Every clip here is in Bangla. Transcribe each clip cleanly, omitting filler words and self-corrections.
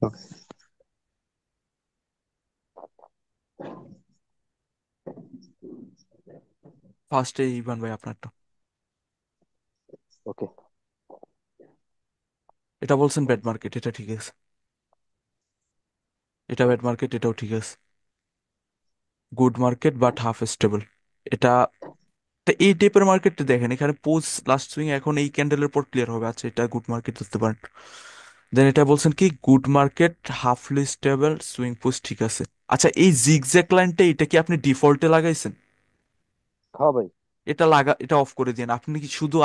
ওকে। ফার্স্টে ইভান ভাই আপনারটা। ওকে। এটা বলছেন ব্যাড মার্কেট, এটা ঠিক আছে। এটা ব্যাড মার্কেট, এটাও ঠিক আছে। Good market but half stable. এটা তা এই টাইপের মার্কেট দেখেন, এখানে পোজ লাস্ট সুইং এখন এই ক্যান্ডেলের পর ক্লিয়ার হবে, আচ্ছা এটা গুড মার্কেট ধরতে পারেন। দেন এটা বলছেন কি good market halfly stable swing pose, ঠিক আছে। আচ্ছা এই জিগজ্যাগ লাইনটা এটা কি আপনি ডিফল্টে লাগাইছেন? হ্যাঁ ভাই। এটা এটা অফ করে দিন। আপনি কি শুধু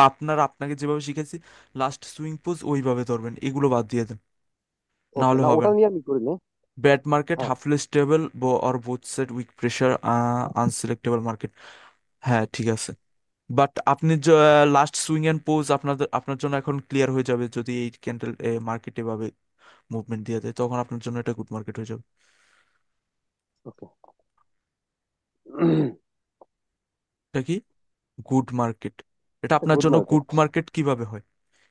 আপনাকে যেভাবে শিখেছি লাস্ট সুইং পোজ ওইভাবে ধরবেন, এগুলো বাদ দিয়ে দেন, না ওকে, হলে না হবে ওটা না। নিয়ে আমি করিনি। ব্যাড মার্কেট হ্যাঁ। Halfly stable or both side weak pressure unselectable market, হ্যাঁ ঠিক আছে। বাট আপনি লাস্ট সুইং এন্ড পোজ আপনার জন্য এখন ক্লিয়ার হয়ে যাবে, যদি এই ক্যান্ডেল মার্কেট এভাবে মুভমেন্ট দিয়ে দেয়, তখন আপনার জন্য এটা গুড মার্কেট হয়ে যাবে। ওকে। এটা কি গুড মার্কেট? এটা এটা আপনার গুড জন্য মার্কেট। গুড মার্কেট কিভাবে হয়?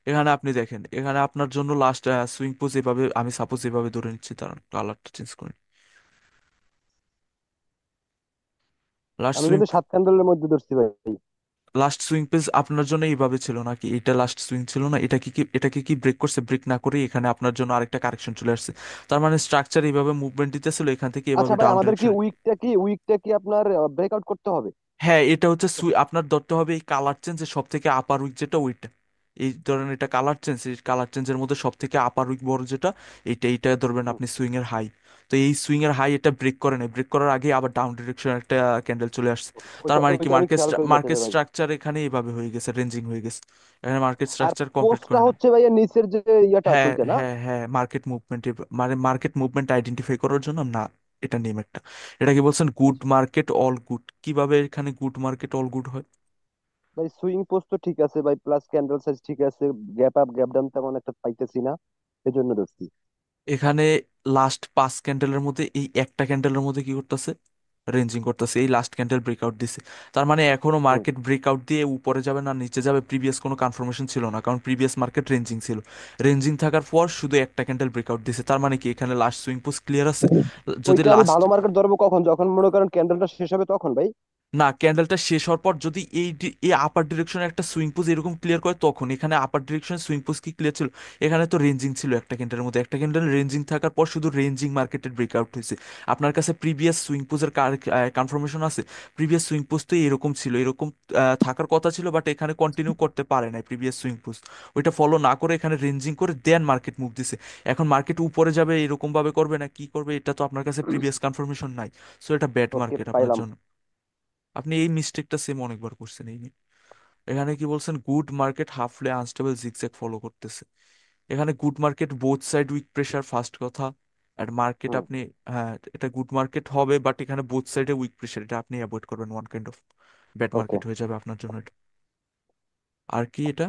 এখানে আপনি দেখেন, এখানে আপনার জন্য লাস্ট সুইং পোজ এভাবে, আমি সাপোজ এভাবে ধরে নিচ্ছি, তার কালারটা চেঞ্জ করি। লাস্ট আমি সুইং কিন্তু 7 ক্যান্ডেলের মধ্যে ধরছি ভাই। লাস্ট সুইং পেজ আপনার জন্য এইভাবে ছিল নাকি? এটা লাস্ট সুইং ছিল না? এটাকে কি ব্রেক করছে? ব্রেক না করে এখানে আপনার জন্য আরেকটা কারেকশন চলে আসছে। তার মানে স্ট্রাকচার এইভাবে মুভমেন্ট দিতেছিল, এখান থেকে আচ্ছা এভাবে ভাই, ডাউন আমাদের কি ডিরেকশন। উইকটা কি আপনার ব্রেকআউট করতে হবে? হ্যাঁ এটা হচ্ছে আপনার ধরতে হবে এই কালার চেঞ্জ সব থেকে আপার উইক যেটা ওইটা। এই ধরেন এটা কালার চেঞ্জ, এই কালার চেঞ্জের মধ্যে সব থেকে আপার উইক বড় যেটা, এইটা ধরবেন হুম। আপনি সুইং এর হাই। তো এই সুইং এর হাই এটা ব্রেক করে নেই, ব্রেক করার আগে আবার ডাউন ডিরেকশন একটা ক্যান্ডেল চলে আসছে। তার ওইটা মানে কি ওইটা আমি মার্কেট খেয়াল করি না মার্কেট আসলে ভাই। স্ট্রাকচার এখানে এইভাবে হয়ে গেছে, রেঞ্জিং হয়ে গেছে। এখানে মার্কেট আর স্ট্রাকচার কমপ্লিট পোস্টটা করে না। হচ্ছে ভাইয়া নিচের যে ইয়াটা আছে হ্যাঁ ওইটা না? হ্যাঁ হ্যাঁ, মার্কেট মুভমেন্ট, মানে মার্কেট মুভমেন্ট আইডেন্টিফাই করার জন্য না, এটা নেম একটা। এটা কি বলছেন গুড আচ্ছা মার্কেট অল গুড, কিভাবে এখানে গুড মার্কেট অল গুড হয়? ভাই, সুইং পোস্ট তো ঠিক আছে ভাই, প্লাস ক্যান্ডেল সাইজ ঠিক আছে। গ্যাপ আপ গ্যাপ ডাউন তেমন একটা পাইতেছি না, এজন্য ধরছি। এখানে লাস্ট 5 ক্যান্ডেলের মধ্যে এই একটা ক্যান্ডেলের মধ্যে কি করতেছে? রেঞ্জিং করতেছে, এই লাস্ট ক্যান্ডেল ব্রেকআউট দিছে। তার মানে এখনো হুম। মার্কেট ব্রেকআউট দিয়ে উপরে যাবে না নিচে যাবে, প্রিভিয়াস কোনো কনফার্মেশন ছিল না, কারণ প্রিভিয়াস মার্কেট রেঞ্জিং ছিল। রেঞ্জিং থাকার পর শুধু একটা ক্যান্ডেল ব্রেকআউট দিছে, তার মানে কি এখানে লাস্ট সুইং পোস্ট ক্লিয়ার আছে। যদি ওইটা আমি লাস্ট ভালো মার্কেট ধরবো কখন? যখন মনে করেন ক্যান্ডেলটা শেষ হবে তখন ভাই। না, ক্যান্ডেলটা শেষ হওয়ার পর যদি এই আপার ডিরেকশনে একটা সুইং পোজ এরকম ক্লিয়ার করে, তখন এখানে আপার ডিরেকশনে সুইং পোজ কি ক্লিয়ার ছিল? এখানে তো রেঞ্জিং ছিল একটা ক্যান্ডেলের মধ্যে, একটা ক্যান্ডেল রেঞ্জিং থাকার পর শুধু রেঞ্জিং মার্কেটের ব্রেকআউট হয়েছে। আপনার কাছে প্রিভিয়াস সুইং পোজের কনফার্মেশন আছে? প্রিভিয়াস সুইং পোজ তো এরকম ছিল, এরকম থাকার কথা ছিল, বাট এখানে কন্টিনিউ করতে পারে না প্রিভিয়াস সুইং পোজ। ওইটা ফলো না করে এখানে রেঞ্জিং করে দেন মার্কেট মুভ দিছে। এখন মার্কেট উপরে যাবে এরকম ভাবে করবে না কি করবে, এটা তো আপনার কাছে প্রিভিয়াস কনফার্মেশন নাই। সো এটা ব্যাড ওকে, মার্কেট আপনার পাইলাম। জন্য। আপনি এই মিস্টেকটা সেম অনেকবার করছেন এই নিয়ে। এখানে কি বলছেন good market halfly unstable zigzag follow করতেছে। এখানে good market both side weak pressure first কথা। আর মার্কেট হুম। আপনি, হ্যাঁ এটা গুড মার্কেট হবে, বাট এখানে বোথ সাইডে উইক প্রেশার, এটা আপনি অ্যাভয়েড করবেন, one kind of bad okay. Market হয়ে যাবে আপনার জন্য এটা। আর কি এটা?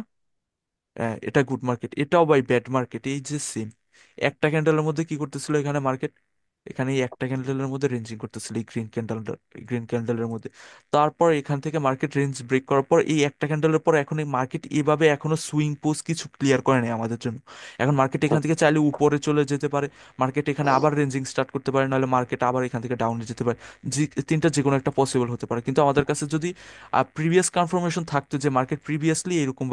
হ্যাঁ এটা গুড মার্কেট, এটাও বাই ব্যাড মার্কেট, এই যে সেম। একটা ক্যান্ডেলের মধ্যে কি করতেছিল এখানে মার্কেট? এখানে এই একটা ক্যান্ডেলের মধ্যে রেঞ্জিং করতেছিল, এই গ্রিন ক্যান্ডেলের মধ্যে। তারপর এখান থেকে মার্কেট রেঞ্জ ব্রেক করার পর এই একটা ক্যান্ডেলের পর এখন এই মার্কেট এভাবে এখনো সুইং পোজ কিছু ক্লিয়ার করে নাই আমাদের জন্য। এখন মার্কেট এখান থেকে চাইলে উপরে চলে যেতে পারে, মার্কেট এখানে আবার রেঞ্জিং স্টার্ট করতে পারে, নাহলে মার্কেট আবার এখান থেকে ডাউনে যেতে পারে। যে তিনটা যে কোনো একটা পসিবল হতে পারে, কিন্তু আমাদের কাছে যদি প্রিভিয়াস কনফার্মেশন থাকতো যে মার্কেট প্রিভিয়াসলি এরকম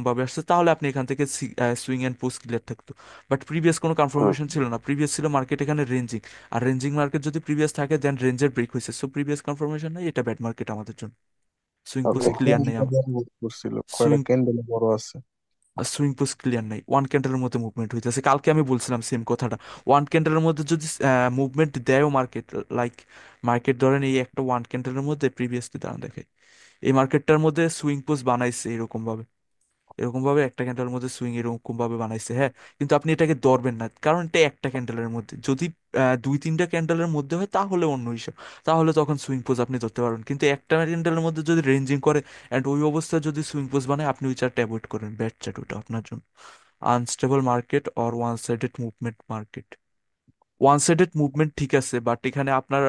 ভাবে আসছে, তাহলে আপনি এখান থেকে সুইং এন্ড পোস্ট ক্লিয়ার থাকতো। বাট প্রিভিয়াস কোনো হুম। কনফার্মেশন ছিল না, প্রিভিয়াস ছিল মার্কেট এখানে রেঞ্জিং। আর রেঞ্জিং মার্কেট যদি প্রিভিয়াস থাকে দেন রেঞ্জের ব্রেক হয়েছে, সো প্রিভিয়াস কনফার্মেশন নাই, এটা ব্যাড মার্কেট আমাদের জন্য। সুইং ওকে। পোস্ট ক্লিয়ার নেই আমার। করছিল কয়টা সুইং ক্যান্ডেল বড় আছে। সুইং পোস্ট ক্লিয়ার নাই, ওয়ান ক্যান্ডেলের মধ্যে মুভমেন্ট হইতেছে, কালকে আমি বলছিলাম সেম কথাটা। ওয়ান ক্যান্ডেলের মধ্যে যদি মুভমেন্ট দেয়ও মার্কেট, লাইক মার্কেট ধরেন এই একটা ওয়ান ক্যান্ডেলের মধ্যে প্রিভিয়াসলি দাঁড়ান দেখে এই মার্কেটটার মধ্যে সুইং পোস্ট বানাইছে এরকম ভাবে, এরকম ভাবে একটা ক্যান্ডেলের মধ্যে সুইং এরকম ভাবে বানাইছে, হ্যাঁ। কিন্তু আপনি এটাকে ধরবেন না, কারণ এটা একটা ক্যান্ডেলের মধ্যে। যদি দুই তিনটা ক্যান্ডেলের মধ্যে হয় তাহলে অন্য হিসাব, তাহলে তখন সুইং পোজ আপনি ধরতে পারবেন। কিন্তু একটা ক্যান্ডেলের মধ্যে যদি রেঞ্জিং করে অ্যান্ড ওই অবস্থায় যদি সুইং পোজ বানায়, আপনি ওই চারটা অ্যাভয়েড করেন, ব্যাড চার্ট ওটা আপনার জন্য। Unstable market or one sided movement market. One sided movement ঠিক আছে, বাট এখানে আপনার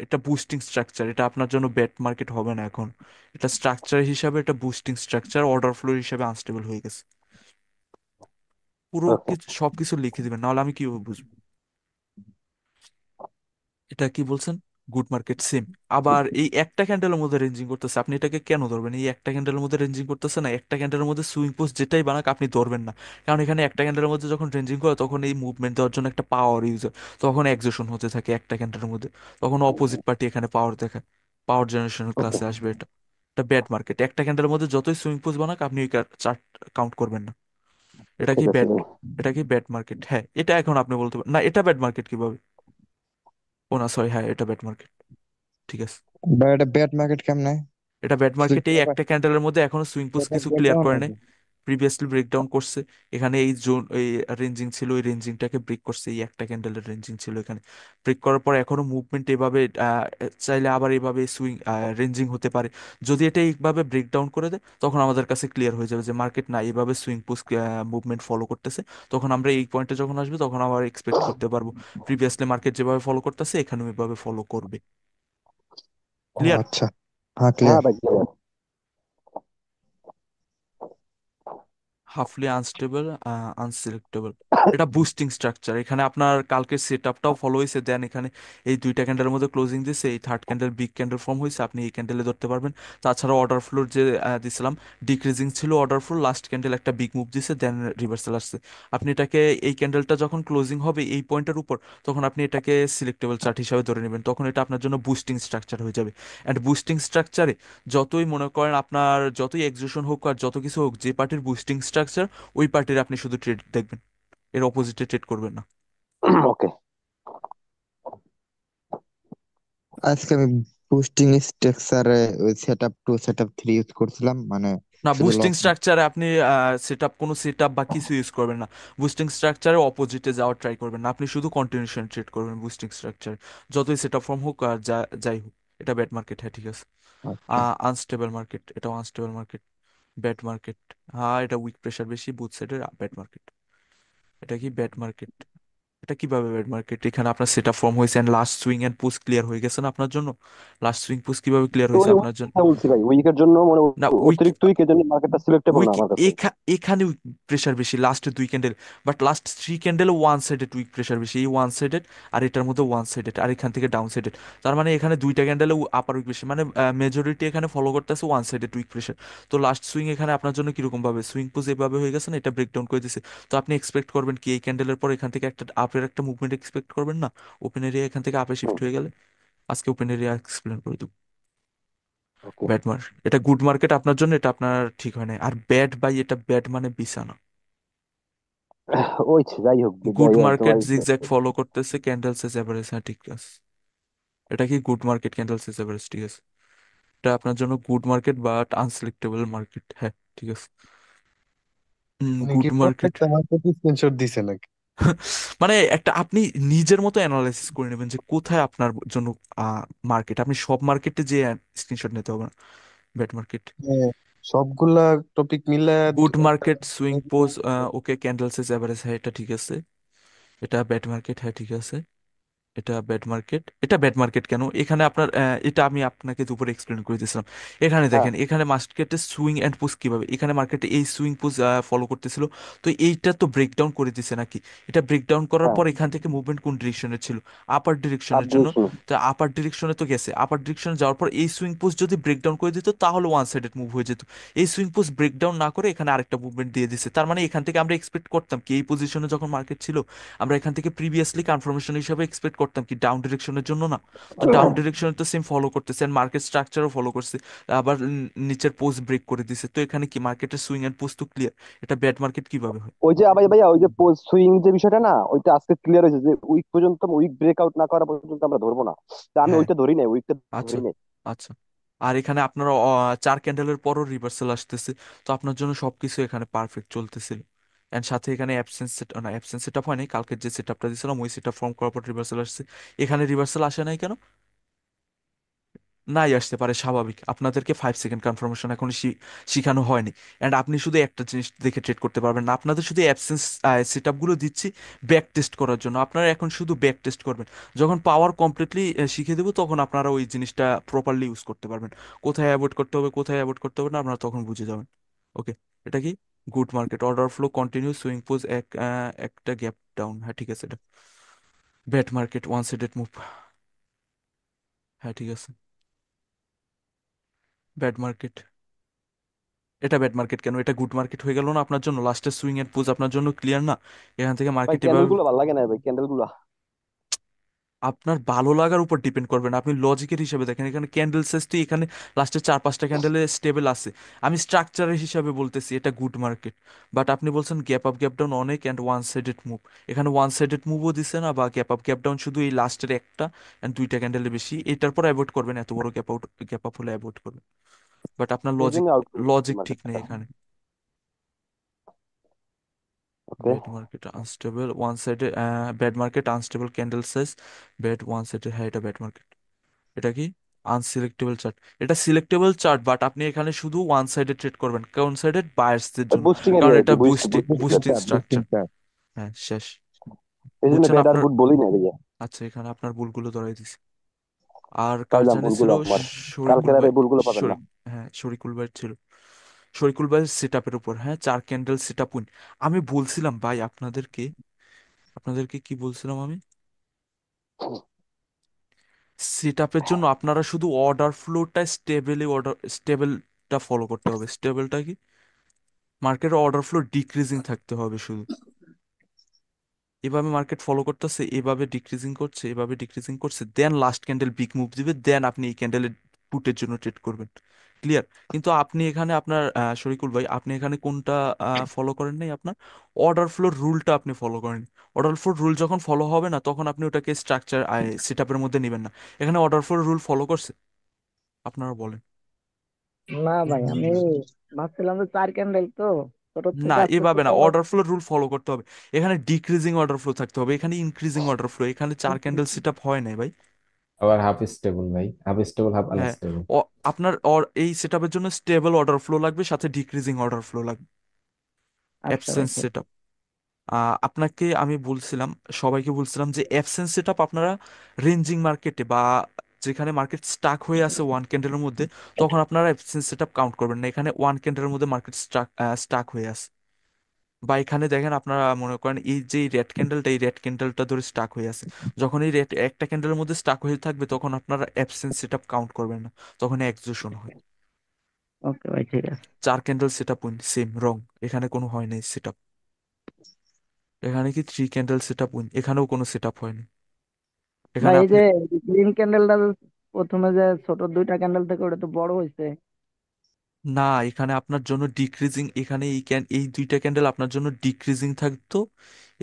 এটা বুস্টিং স্ট্রাকচার, এটা আপনার জন্য বেট মার্কেট হবে না এখন। এটা স্ট্রাকচার হিসাবে এটা বুস্টিং স্ট্রাকচার, অর্ডার ফ্লো হিসাবে আনস্টেবল হয়ে গেছে। পুরো ওকে। কিছু সবকিছু লিখে দিবেন, নাহলে আমি কিভাবে বুঝবো? এটা কি বলছেন? Good market same. আবার এই একটা ক্যান্ডেলের মধ্যে রেঞ্জিং করতেছে, আপনি এটাকে কেন ধরবেন? এই একটা ক্যান্ডেলের মধ্যে রেঞ্জিং করতেছে না, একটা ক্যান্ডেলের মধ্যে সুইং পোস্ট যেটাই বানাক আপনি ধরবেন না। কারণ এখানে একটা ক্যান্ডেলের মধ্যে যখন রেঞ্জিং করে তখন এই মুভমেন্ট দেওয়ার জন্য একটা পাওয়ার ইউজ হয়, তখন এক্সেশন হতে থাকে একটা ক্যান্ডেলের মধ্যে, তখন অপোজিট পার্টি এখানে পাওয়ার দেখায়। পাওয়ার জেনারেশনের ওকে, ক্লাসে আসবে এটা। এটা ব্যাড মার্কেট, একটা ক্যান্ডেলের মধ্যে যতই সুইং পোস্ট বানাক আপনি ওই চার্ট কাউন্ট করবেন না। এটা কি ঠিক আছে ব্যাড? ভাই। এটা কি ব্যাড মার্কেট? হ্যাঁ, এটা এখন আপনি বলতে পারেন না এটা ব্যাড মার্কেট কিভাবে। ও না, সরি, হ্যাঁ এটা ব্যাড মার্কেট, ঠিক আছে। বা এটা ব্যাট মার্কেট কেমনে? এটা ব্যাড সুইং মার্কেটে একটা ক্যান্ডেলের মধ্যে এখনো সুইং পোস্ট কিছু ক্লিয়ার ব্রেকডাউন করে নাকি? নাই, প্রিভিয়াসলি ব্রেকডাউন করছে। এখানে এই জোন, এই রেঞ্জিং ছিল, ওই রেঞ্জিংটাকে ব্রেক করছে, এই একটা ক্যান্ডেলের রেঞ্জিং ছিল এখানে। ব্রেক করার পর এখনো মুভমেন্ট এভাবে চাইলে আবার এভাবে সুইং রেঞ্জিং হতে পারে। যদি এটা এইভাবে ব্রেকডাউন করে দেয় তখন আমাদের কাছে ক্লিয়ার হয়ে যাবে যে মার্কেট না এইভাবে সুইং পোস্ট মুভমেন্ট ফলো করতেছে। তখন আমরা এই পয়েন্টে যখন আসবে তখন আবার এক্সপেক্ট করতে পারবো প্রিভিয়াসলি মার্কেট যেভাবে ফলো করতেছে এখানেও এভাবে ফলো করবে। ও ক্লিয়ার? আচ্ছা। হ্যাঁ, হ্যাঁ ক্লিয়ার। ভাই clear। হাফলি আনস্টেবল, আনসিলেক্টেবল। এটা বুস্টিং স্ট্রাকচার, এখানে আপনার কালকের সেট আপটাও ফলো হয়েছে, দেন এখানে এই দুইটা ক্যান্ডেলের মধ্যে ক্লোজিং দিছে, এই third candle big candle form হয়েছে, আপনি এই ক্যান্ডেলে ধরতে পারবেন। তাছাড়া অর্ডার ফ্লোর যে দিছিলাম, ডিক্রিজিং ছিল অর্ডার ফ্লো, লাস্ট ক্যান্ডেল একটা বিগ মুভ দিছে, দেন রিভার্সাল আসছে। আপনি এটাকে, এই ক্যান্ডেলটা যখন ক্লোজিং হবে এই পয়েন্টের উপর, তখন আপনি এটাকে সিলেক্টেবল চার্ট হিসাবে ধরে নেবেন, তখন এটা আপনার জন্য বুস্টিং স্ট্রাকচার হয়ে যাবে। অ্যান্ড বুস্টিং স্ট্রাকচারে যতই মনে করেন আপনার যতই এক্সিকিউশন হোক আর যত কিছু হোক, যে পার্টির বুস্টিং স্ট্রাকচার ওই পার্টির আপনি শুধু ট্রেড দেখবেন, এর অপোজিটে ট্রেড করবেন না। ওকে। আজকে আমি বুস্টিং স্ট্রাকচারে ওই সেটআপ 2 সেটআপ 3 ইউজ করছিলাম, মানে না, শুধু বুস্টিং লস। স্ট্রাকচারে আপনি কোনো সেট আপ বা কিছু ইউজ করবেন না। বুস্টিং স্ট্রাকচারে অপোজিটে যাওয়ার ট্রাই করবেন না, আপনি শুধু কন্টিনিউশন ট্রেড করবেন বুস্টিং স্ট্রাকচার, যতই সেট আপ ফর্ম হোক আর যাই হোক। এটা ব্যাড মার্কেট, হ্যাঁ ঠিক আছে। আচ্ছা। আনস্টেবল মার্কেট, এটাও আনস্টেবল মার্কেট, ব্যাড মার্কেট। হ্যাঁ, এটা উইক প্রেশার বেশি, বুথ সাইডের ব্যাড মার্কেট। এটা কি ব্যাড মার্কেট? এটা কিভাবে ব্যাড মার্কেট? এখানে আপনার সেট আপ ফর্ম হয়েছে and last swing and push clear হয়ে গেছে না আপনার জন্য? লাস্ট সুইং পুশ কিভাবে ক্লিয়ার তো হয়েছে ওই আপনার জন্য? কথা বলছি ভাই, উইকের জন্য মানে না উইক, অতিরিক্ত উইকের জন্য মার্কেটটা সিলেক্টেবল উইক না আমার কাছে। এখানে উইক প্রেশার বেশি লাস্টের দুই candle, but last three candle one sided weak pressure বেশি, এই ওয়ান সাইডেড আর এটার মধ্যে ওয়ান সাইডেড আর এখান থেকে ডাউন সাইডেড। তার মানে এখানে দুইটা ক্যান্ডেলে আপার উইক বেশি, মানে মেজরিটি এখানে ফলো করতেছে ওয়ান সাইডেড উইক প্রেশার। তো লাস্ট সুইং এখানে আপনার জন্য কিরকম ভাবে সুইং পোজ এভাবে হয়ে গেছে না, এটা ব্রেকডাউন করে দিছে। তো আপনি এক্সপেক্ট করবেন কি এই ক্যান্ডেলের পর এখান থেকে একটা আপের একটা মুভমেন্ট এক্সপেক্ট করবেন না? ওপেন এরিয়া এখান থেকে আপে শিফট হয়ে গেলে, আজকে ওপেন এরিয়া এক্সপ্লেন করে দেবো। ওকে। ব্যাড মার্কেট, এটা গুড মার্কেট আপনার জন্য, এটা আপনার ঠিক হয় না। আর ব্যাড বাই, এটা ব্যাড মানে বিছানা। ওই যাই হোক, গুড যাই একদম মার্কেট জিগজ্যাগ ফলো করতেছে, ক্যান্ডেলস এস এভারেজ, হ্যাঁ ঠিক আছে। এটা কি good market, candles S average, ঠিক আছে। এটা আপনার জন্য গুড মার্কেট বাট আনসিলেক্টেবল মার্কেট, হ্যাঁ ঠিক আছে। উনি কি গুড মার্কেট প্রত্যেকটা মার্কেটে স্ক্রিনশট দিছে নাকি? মানে একটা আপনি নিজের মতো অ্যানালাইসিস করে নেবেন যে কোথায় আপনার জন্য মার্কেট, আপনি সব মার্কেটে যে স্ক্রিনশট নিতে হবে না। ব্যাড মার্কেট, হ্যাঁ, সবগুলা টপিক মিলে গুড একটা। মার্কেট সুইং পোজ, ওকে ক্যান্ডেলস এস এভারেজ, হ্যাঁ এটা ঠিক আছে। এটা ব্যাড মার্কেট, হ্যাঁ ঠিক আছে। এটা ব্যাড মার্কেট, এটা ব্যাড মার্কেট কেন এখানে আপনার এটা আমি আপনাকে দুপুরে এক্সপ্লেন করে দিয়েছিলাম। এখানে হ্যাঁ। দেখেন, এখানে মার্কেটে সুইং এন্ড পুশ কিভাবে, এখানে মার্কেটে এই সুইং পুশ ফলো করতেছিল, তো এইটা তো ব্রেকডাউন করে দিছে নাকি? এটা ব্রেকডাউন করার হ্যাঁ, পর এখান থেকে মুভমেন্ট কোন ডিরেকশনে ছিল? আপার আপ ডিরেকশনের জন্য। ডিরেকশন। তো আপার ডিরেকশনে তো গেছে, আপার ডিরেকশনে যাওয়ার পর এই সুইং পুশ যদি ব্রেকডাউন করে দিত তাহলে ওয়ান সাইডেড মুভ হয়ে যেত। এই সুইং পুশ ব্রেকডাউন না করে এখানে আরেকটা মুভমেন্ট দিয়ে দিছে, তার মানে এখান থেকে আমরা এক্সপেক্ট করতাম কি এই পজিশনে যখন মার্কেট ছিল, আমরা এখান থেকে প্রিভিয়াসলি কনফার্মেশন হিসাবে এক্সপেক্ট করতাম কি ডাউন ডিরেকশনের জন্য না? তো ডাউন ডিরেকশনে তো সেম ফলো করতেছে এন্ড মার্কেট স্ট্রাকচারও ফলো করছে, আবার নিচের পোস্ট ব্রেক করে দিছে, তো এখানে কি মার্কেটের সুইং এন্ড পোস্ট তো ক্লিয়ার। এটা ব্যাড মার্কেট কিভাবে হয়? ওই যে আবার ভাইয়া, ওই যে সুইং যে বিষয়টা না, ওইটা আজকে ক্লিয়ার হয়েছে যে উইক পর্যন্ত, উইক ব্রেকআউট না করা পর্যন্ত আমরা ধরবো না। তা আমি হ্যাঁ, ওইটা ধরি নাই, উইকটা আচ্ছা ধরি নাই। আচ্ছা। আর এখানে আপনার চার ক্যান্ডেলের পরও রিভার্সাল আসতেছে, তো আপনার জন্য সবকিছু এখানে পারফেক্ট চলতেছিল। এন্ড সাথে এখানে অ্যাবসেন্স সেট, না অ্যাবসেন্স সেট আপ হয় নাই, কালকের যে সেট আপটা দিয়েছিলাম ওই সেট আপ ফর্ম করার পর রিভার্সাল আসছে। এখানে রিভার্সাল আসে নাই কেন? নাই আসতে পারে, স্বাভাবিক, আপনাদেরকে 5 সেকেন্ড কনফার্মেশন এখন শিখানো হয়নি। অ্যান্ড আপনি শুধু একটা জিনিস দেখে ট্রেড করতে পারবেন না, আপনাদের শুধু অ্যাবসেন্স সেট আপগুলো দিচ্ছি ব্যাক টেস্ট করার জন্য, আপনারা এখন শুধু ব্যাক টেস্ট করবেন। যখন পাওয়ার কমপ্লিটলি শিখে দেবো তখন আপনারা ওই জিনিসটা প্রপারলি ইউজ করতে পারবেন, কোথায় অ্যাভয়েড করতে হবে কোথায় অ্যাভয়েড করতে হবে না আপনারা তখন বুঝে যাবেন। ওকে, এটা কি good market, order flow continue, swing pose একটা গ্যাপ ডাউন, হ্যাঁ ঠিক আছে এটা। Bad market, one sided move, হ্যাঁ ঠিক আছে। ব্যাড মার্কেট, এটা ব্যাড মার্কেট কেন, এটা গুড মার্কেট হয়ে গেল না আপনার জন্য? লাস্টের সুইং এর পোজ আপনার জন্য ক্লিয়ার না? এখান থেকে ভাই মার্কেট ক্যান্ডেল এভাবে, গুলো ভালো লাগে না ভাই, ক্যান্ডেল গুলা। আপনার ভালো লাগার উপর ডিপেন্ড করবে না, আপনি লজিকের হিসাবে দেখেন। এখানে ক্যান্ডেল সাইজটি এখানে লাস্টে 4-5টা ক্যান্ডেলে স্টেবল আছে। আমি স্ট্রাকচারের হিসাবে বলতেছি এটা গুড মার্কেট। বাট আপনি বলছেন গ্যাপ আপ গ্যাপ ডাউন অনেক অ্যান্ড ওয়ান সাইডেড মুভ। এখানে ওয়ান সাইডেড মুভও দিছে না, বা গ্যাপ আপ গ্যাপ ডাউন শুধু এই লাস্টের একটা অ্যান্ড দুইটা ক্যান্ডেলে বেশি, এটার পর অ্যাভয়েড করবেন, এত বড় গ্যাপ আউট গ্যাপ আপ হলে অ্যাভয়েড করবেন। বাট আপনার এই লজিক জন্য আউট করে দিচ্ছি লজিক ঠিক নেই মার্কেটটা। এখানে। ওকে। ব্যাড মার্কেট আনস্টেবল ওয়ান সাইডে, bad market unstable candle size, bad one সাইডে, হ্যাঁ এটা ব্যাড মার্কেট। এটা কি আনসিলেক্টেবল চার্ট? এটা সিলেক্টেবল চার্ট, বাট আপনি এখানে শুধু ওয়ান সাইডে ট্রেড করবেন, কোন সাইডেড? বায়ার্সদের জন্য, বুস্টিং এ কারণ নিয়ে আর এটা কি, boosting boosting boosting boosting structure. Chart. হ্যাঁ শেষ। এই জন্য বুঝছেন ব্যাড আর আপনার? গুড বলি না ভাইয়া। আচ্ছা, এখানে আপনার ভুলগুলো ধরাই দিছি। আর কার পাইলাম জানি ছিল? ভুলগুলো আমার, শরিকুল কালকের আর ভাই। এই ভুলগুলো পাবেন না। শরিক, হ্যাঁ শরিকুল ভাই ছিল। শরিকুল ভাই সেট আপের উপর, হ্যাঁ 4 ক্যান্ডেল সেট আপ উইন। আমি বলছিলাম ভাই আপনাদেরকে, আপনাদেরকে কি বলছিলাম আমি? সেট আপের জন্য আপনারা শুধু অর্ডার ফ্লোটা স্টেবলটা ফলো করতে হবে। স্টেবলটা কি? মার্কেটের অর্ডার ফ্লো ডিক্রিজিং থাকতে হবে শুধু। এভাবে মার্কেট ফলো করতেছে, এভাবে ডিক্রিজিং করছে, এভাবে ডিক্রিজিং করছে, দেন লাস্ট ক্যান্ডেল বিগ মুভ দিবে, দেন আপনি এই ক্যান্ডেলের পুটের জন্য ট্রেড করবেন। ক্লিয়ার? কিন্তু আপনি এখানে আপনার শরিকুল ভাই, আপনি এখানে কোনটা ফলো করেন নাই? আপনার অর্ডার ফ্লোর রুলটা আপনি ফলো করেন। অর্ডার ফ্লোর রুল যখন ফলো হবে না, তখন আপনি ওটাকে স্ট্রাকচার সেট আপের মধ্যে নেবেন না। এখানে অর্ডার ফ্লোর রুল ফলো করছে? আপনারা বলেন। না ভাই, আমি ভাবছিলাম যে 4 ক্যান্ডেল তো, ছোট না, থেকে আস্তে আস্তে এভাবে না, বড়। অর্ডার ফ্লো রুল ফলো করতে হবে। এখানে ডিক্রিজিং অর্ডার ফ্লো থাকতে হবে, এখানে ইনক্রিজিং অর্ডার ফ্লো। এখানে 4 ক্যান্ডেল সেট আপ হয় নাই ভাই। আবার হাফ স্টেবল ভাই, হাফ স্টেবল হাফ হ্যাঁ, আনস্টেবল। আপনার এই সেটআপের জন্য স্টেবল অর্ডার ফ্লো লাগবে, সাথে ডিক্রিজিং অর্ডার ফ্লো লাগবে। আচ্ছা ভাই অ্যাবসেন্স ঠিক। সেটআপ, আপনাকে আমি বলছিলাম, সবাইকে বলছিলাম যে অ্যাবসেন্স সেটআপ আপনারা রেঞ্জিং মার্কেটে বা যেখানে মার্কেট স্টাক হয়ে আছে ওয়ান ক্যান্ডেলের মধ্যে, তখন আপনারা অ্যাবসেন্স সেটআপ কাউন্ট করবেন না। এখানে ওয়ান ক্যান্ডেলের মধ্যে মার্কেট স্টাক হয়ে আছে, বা এখানে দেখেন আপনারা মনে করেন এই যে রেড ক্যান্ডেলটা, এই রেড ক্যান্ডেলটা ধরে স্টাক হয়ে আছে, যখন এই রেড একটা ক্যান্ডেলের মধ্যে স্টাক হয়ে থাকবে, তখন আপনারা অ্যাবসেন্স সেটআপ কাউন্ট করবেন না, তখন এক্সজোশন হয়। ওকে ভাই ঠিক আছে। 4 candle set up win, same রং। এখানে কোনো হয় নাই সেট আপ। এখানে কি 3 ক্যান্ডেল সেট আপ উইন, এখানেও কোনো সেট আপ হয়নি। ভাই এখানে এই যে আপনি, গ্রিন ক্যান্ডেলটা প্রথমে যে ছোট 2টা ক্যান্ডেল থেকে ওটা তো বড় হয়েছে। না, এখানে আপনার জন্য ডিক্রিজিং, এখানে এই 2টা ক্যান্ডেল আপনার জন্য ডিক্রিজিং থাকতো,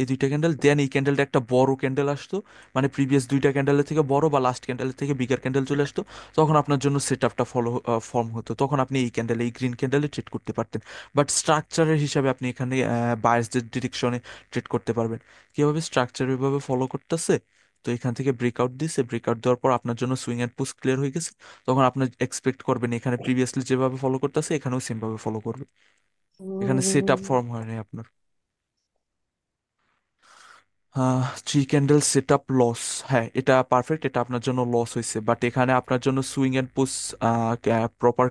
এই 2টা ক্যান্ডেল, দেন এই ক্যান্ডেলটা একটা বড় ক্যান্ডেল আসতো, মানে প্রিভিয়াস 2টা ক্যান্ডেলের থেকে বড় বা লাস্ট ক্যান্ডেলের থেকে বিগার ক্যান্ডেল চলে আসতো, তখন আপনার জন্য সেট আপটা ফর্ম হতো, তখন আপনি এই ক্যান্ডেলে, এই গ্রিন ক্যান্ডেলে ট্রেড করতে পারতেন। বাট স্ট্রাকচারের হিসাবে আপনি এখানে বায়ার্সদের ডিরেকশনে ট্রেড করতে পারবেন। কিভাবে? স্ট্রাকচার এভাবে ফলো করতেছে, তো এখান থেকে ব্রেকআউট দিছে, ব্রেকআউট দেওয়ার পর আপনার জন্য সুইং এন্ড পুশ ক্লিয়ার হয়ে গেছে, তখন আপনি এক্সপেক্ট করবেন এখানে প্রিভিয়াসলি যেভাবে ফলো করতেছে এখানেও সেম ভাবে ফলো করবে। এখানে সেট আপ ফর্ম হয় নাই আপনার। 3 ক্যান্ডেল সেট আপ লস, হ্যাঁ এটা পারফেক্ট, এটা আপনার জন্য লস হয়েছে, বাট এখানে আপনার জন্য swing and push proper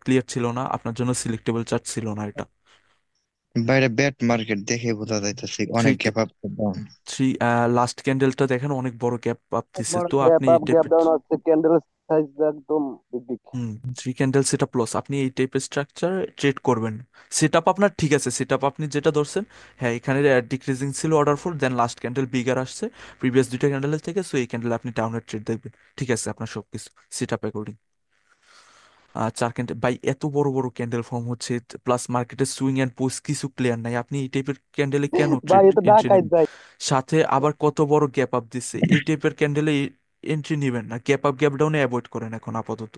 clear ছিল না, আপনার জন্য সিলেক্টেবল চার্ট ছিল না এটা। বাইরে ব্যাট মার্কেট দেখে বোঝা যাইতেছে থ্রি অনেক gap up down. Three last ক্যান্ডেলটা দেখেন অনেক বড় গ্যাপ আপ অনেক দিছে, বড় তো গ্যাপ আপনি এই আপ গ্যাপ টাইপের, ডাউন হচ্ছে, ক্যান্ডেল সাইজ একদম big big. 3 candle set up loss, আপনি এই টাইপের স্ট্রাকচার ট্রেড করবেন। সেট আপ আপনার ঠিক আছে, সেট আপ আপনি যেটা ধরছেন, হ্যাঁ এখানে ডিক্রিজিং ছিল অর্ডার ফোর, দেন লাস্ট ক্যান্ডেল বিগার আসছে প্রিভিয়াস 2টা ক্যান্ডেলের থেকে, সো এই ক্যান্ডেল আপনি ডাউনের ট্রেড দেখবেন। ঠিক আছে, আপনার সব কিছু set up according. 4 candle by এত বড় বড় ক্যান্ডেল ফর্ম হচ্ছে, প্লাস মার্কেটের সুইং অ্যান্ড পোস্ট কিছু ক্লিয়ার নাই, আপনি এই টাইপের ক্যান্ডেলে কেন ভাই ট্রেড এ তো এন্ট্রি ডাকাইত নেবেন? ভাই। সাথে আবার কত বড় গ্যাপ আপ দিচ্ছে, এই টাইপের ক্যান্ডেলে এন্ট্রি নেবেন না, গ্যাপ আপ গ্যাপ ডাউনে অ্যাভয়েড করেন এখন আপাতত।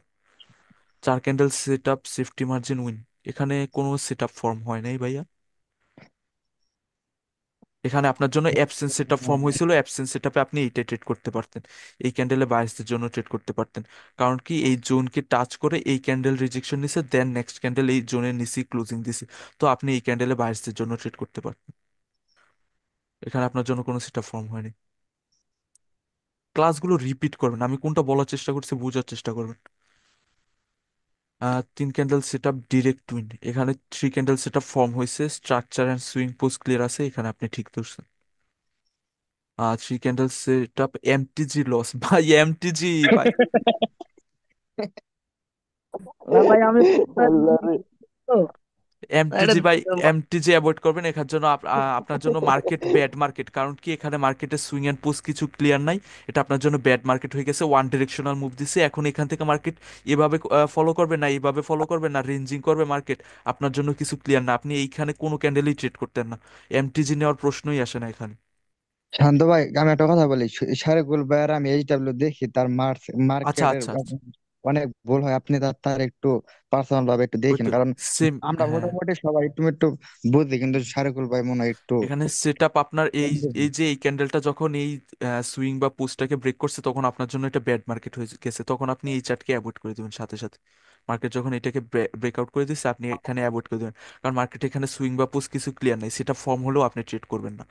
4 candle set up safety margin win, এখানে কোনো সেট আপ ফর্ম হয় নাই ভাইয়া। এখানে আপনার জন্য অ্যাবসেন্স সেট আপ ফর্ম হয়েছিল, অ্যাবসেন্স সেট আপে আপনি এইটা ট্রেড করতে পারতেন, এই ক্যান্ডেলে বায়ার্সদের জন্য ট্রেড করতে পারতেন। কারণ কি, এই জোনকে টাচ করে এই ক্যান্ডেল রিজেকশন নিছে, দেন নেক্সট ক্যান্ডেল এই জোনের নিচে ক্লোজিং দিছে, তো আপনি এই ক্যান্ডেলে বায়ার্সদের জন্য ট্রেড করতে পারতেন। এখানে আপনার জন্য কোনো সেট আপ ফর্ম হয়নি। ক্লাসগুলো রিপিট করবেন, আমি কোনটা বলার চেষ্টা করছি বোঝার চেষ্টা করবেন। তিন candle set up direct win, এখানে three candle set up form হয়েছে, structure and swing post clear আছে, এখানে আপনি ঠিক ধরছেন। Three candle set up MTG loss ভাই, এমটিজি ভাই, না ভাই আমি আল্লাহ রে। তো এটা এমটিজি ভাই, এমটিজি অ্যাভয়েড করবেন এখান জন্য আপনার জন্য মার্কেট ব্যাড মার্কেট, কারণ কি এখানে মার্কেটে সুইং এন্ড পোস্ট কিছু ক্লিয়ার নাই, এটা আপনার জন্য ব্যাড মার্কেট হয়ে গেছে, ওয়ান ডিরেকশনাল মুভ দিছে, এখন এখান থেকে মার্কেট এভাবে ফলো করবে না, এইভাবে ফলো করবে না, রেঞ্জিং করবে মার্কেট, আপনার জন্য কিছু ক্লিয়ার না, আপনি এইখানে কোনো ক্যান্ডেলই ট্রেড করতেন না, এমটিজি নেওয়ার প্রশ্নই আসে না এখানে। শান্ত ভাই, আমি একটা কথা বলি, সারেকুল ভাইয়ের আমি এইচডাব্লিউ দেখি, তার আচ্ছা মার্কেটের আচ্ছা আচ্ছা, অনেক ভুল হয়। আপনি তার একটু পার্সোনাল ভাবে একটু ওই দেখেন, তো কারণ সেম। আমরা হ্যাঁ, মোটামুটি সবাই একটু একটু বুঝি, কিন্তু সারেকুল ভাই মনে হয় একটু এখানে সেট আপ আপনার এই এই যে এই ক্যান্ডেলটা যখন এই সুইং বা পোস্টটাকে ব্রেক করছে, তখন আপনার জন্য এটা ব্যাড মার্কেট হয়ে গেছে, তখন আপনি এই চার্টকে অ্যাভয়েড করে দেবেন সাথে সাথে। মার্কেট যখন এটাকে ব্রেকআউট করে দিচ্ছে, আপনি এখানে অ্যাভয়েড করে দেবেন, কারণ মার্কেটে এখানে সুইং বা পোস্ট কিছু ক্লিয়ার নাই, সেটা ফর্ম হলেও আপনি ট্রেড করবেন না।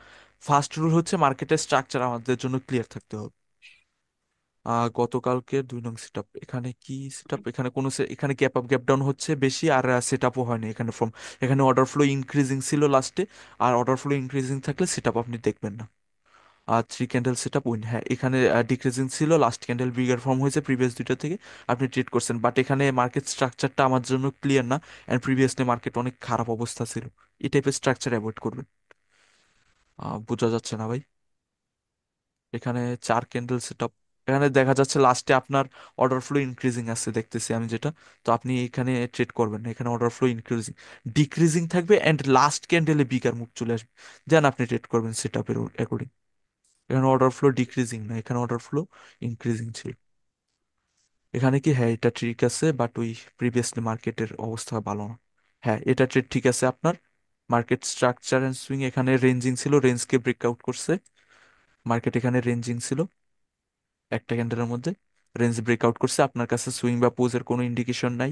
ফার্স্ট রুল হচ্ছে মার্কেটের স্ট্রাকচার আমাদের জন্য ক্লিয়ার থাকতে হবে। গতকালকে 2 নং সেট আপ, এখানে কি সেট আপ, এখানে কোনো এখানে গ্যাপ আপ গ্যাপ ডাউন হচ্ছে বেশি, আর সেট আপও হয়নি এখানে ফর্ম, এখানে অর্ডার ফ্লো ইনক্রিজিং ছিল লাস্টে, আর অর্ডার ফ্লো ইনক্রিজিং থাকলে সেট আপ আপনি দেখবেন না। আর three candle set up win, হ্যাঁ এখানে ডিক্রিজিং ছিল, লাস্ট ক্যান্ডেল বিগার ফর্ম হয়েছে প্রিভিয়াস দুইটা থেকে, আপনি ট্রেড করছেন, বাট এখানে মার্কেট স্ট্রাকচারটা আমার জন্য ক্লিয়ার না, অ্যান্ড প্রিভিয়াসলি মার্কেট অনেক খারাপ অবস্থা ছিল, এই টাইপের স্ট্রাকচার অ্যাভয়েড করবেন। বোঝা যাচ্ছে না ভাই? এখানে চার ক্যান্ডেল সেট আপ, এখানে দেখা যাচ্ছে লাস্টে আপনার অর্ডার ফ্লো ইনক্রিজিং আছে দেখতেছি আমি যেটা, তো আপনি এখানে ট্রেড করবেন না, এখানে অর্ডার ফ্লো ইনক্রিজিং ডিক্রিজিং থাকবে, অ্যান্ড লাস্ট ক্যান্ডেলে বিগার মুভ চলে আসবে, দেন আপনি ট্রেড করবেন সেট আপের অ্যাকর্ডিং। এখানে অর্ডার ফ্লো ডিক্রিজিং না, এখানে অর্ডার ফ্লো ইনক্রিজিং ছিল। এখানে কি, হ্যাঁ এটা ঠিক আছে, বাট ওই প্রিভিয়াসলি মার্কেটের অবস্থা ভালো না। হ্যাঁ এটা ট্রেড ঠিক আছে আপনার, মার্কেট স্ট্রাকচার এন্ড সুইং এখানে রেঞ্জিং ছিল, রেঞ্জকে ব্রেকআউট করছে, মার্কেট এখানে রেঞ্জিং ছিল একটা ক্যান্ডেলের মধ্যে, রেঞ্জ ব্রেকআউট করছে, আপনার কাছে সুইং বা পোজের কোনো ইন্ডিকেশন নাই,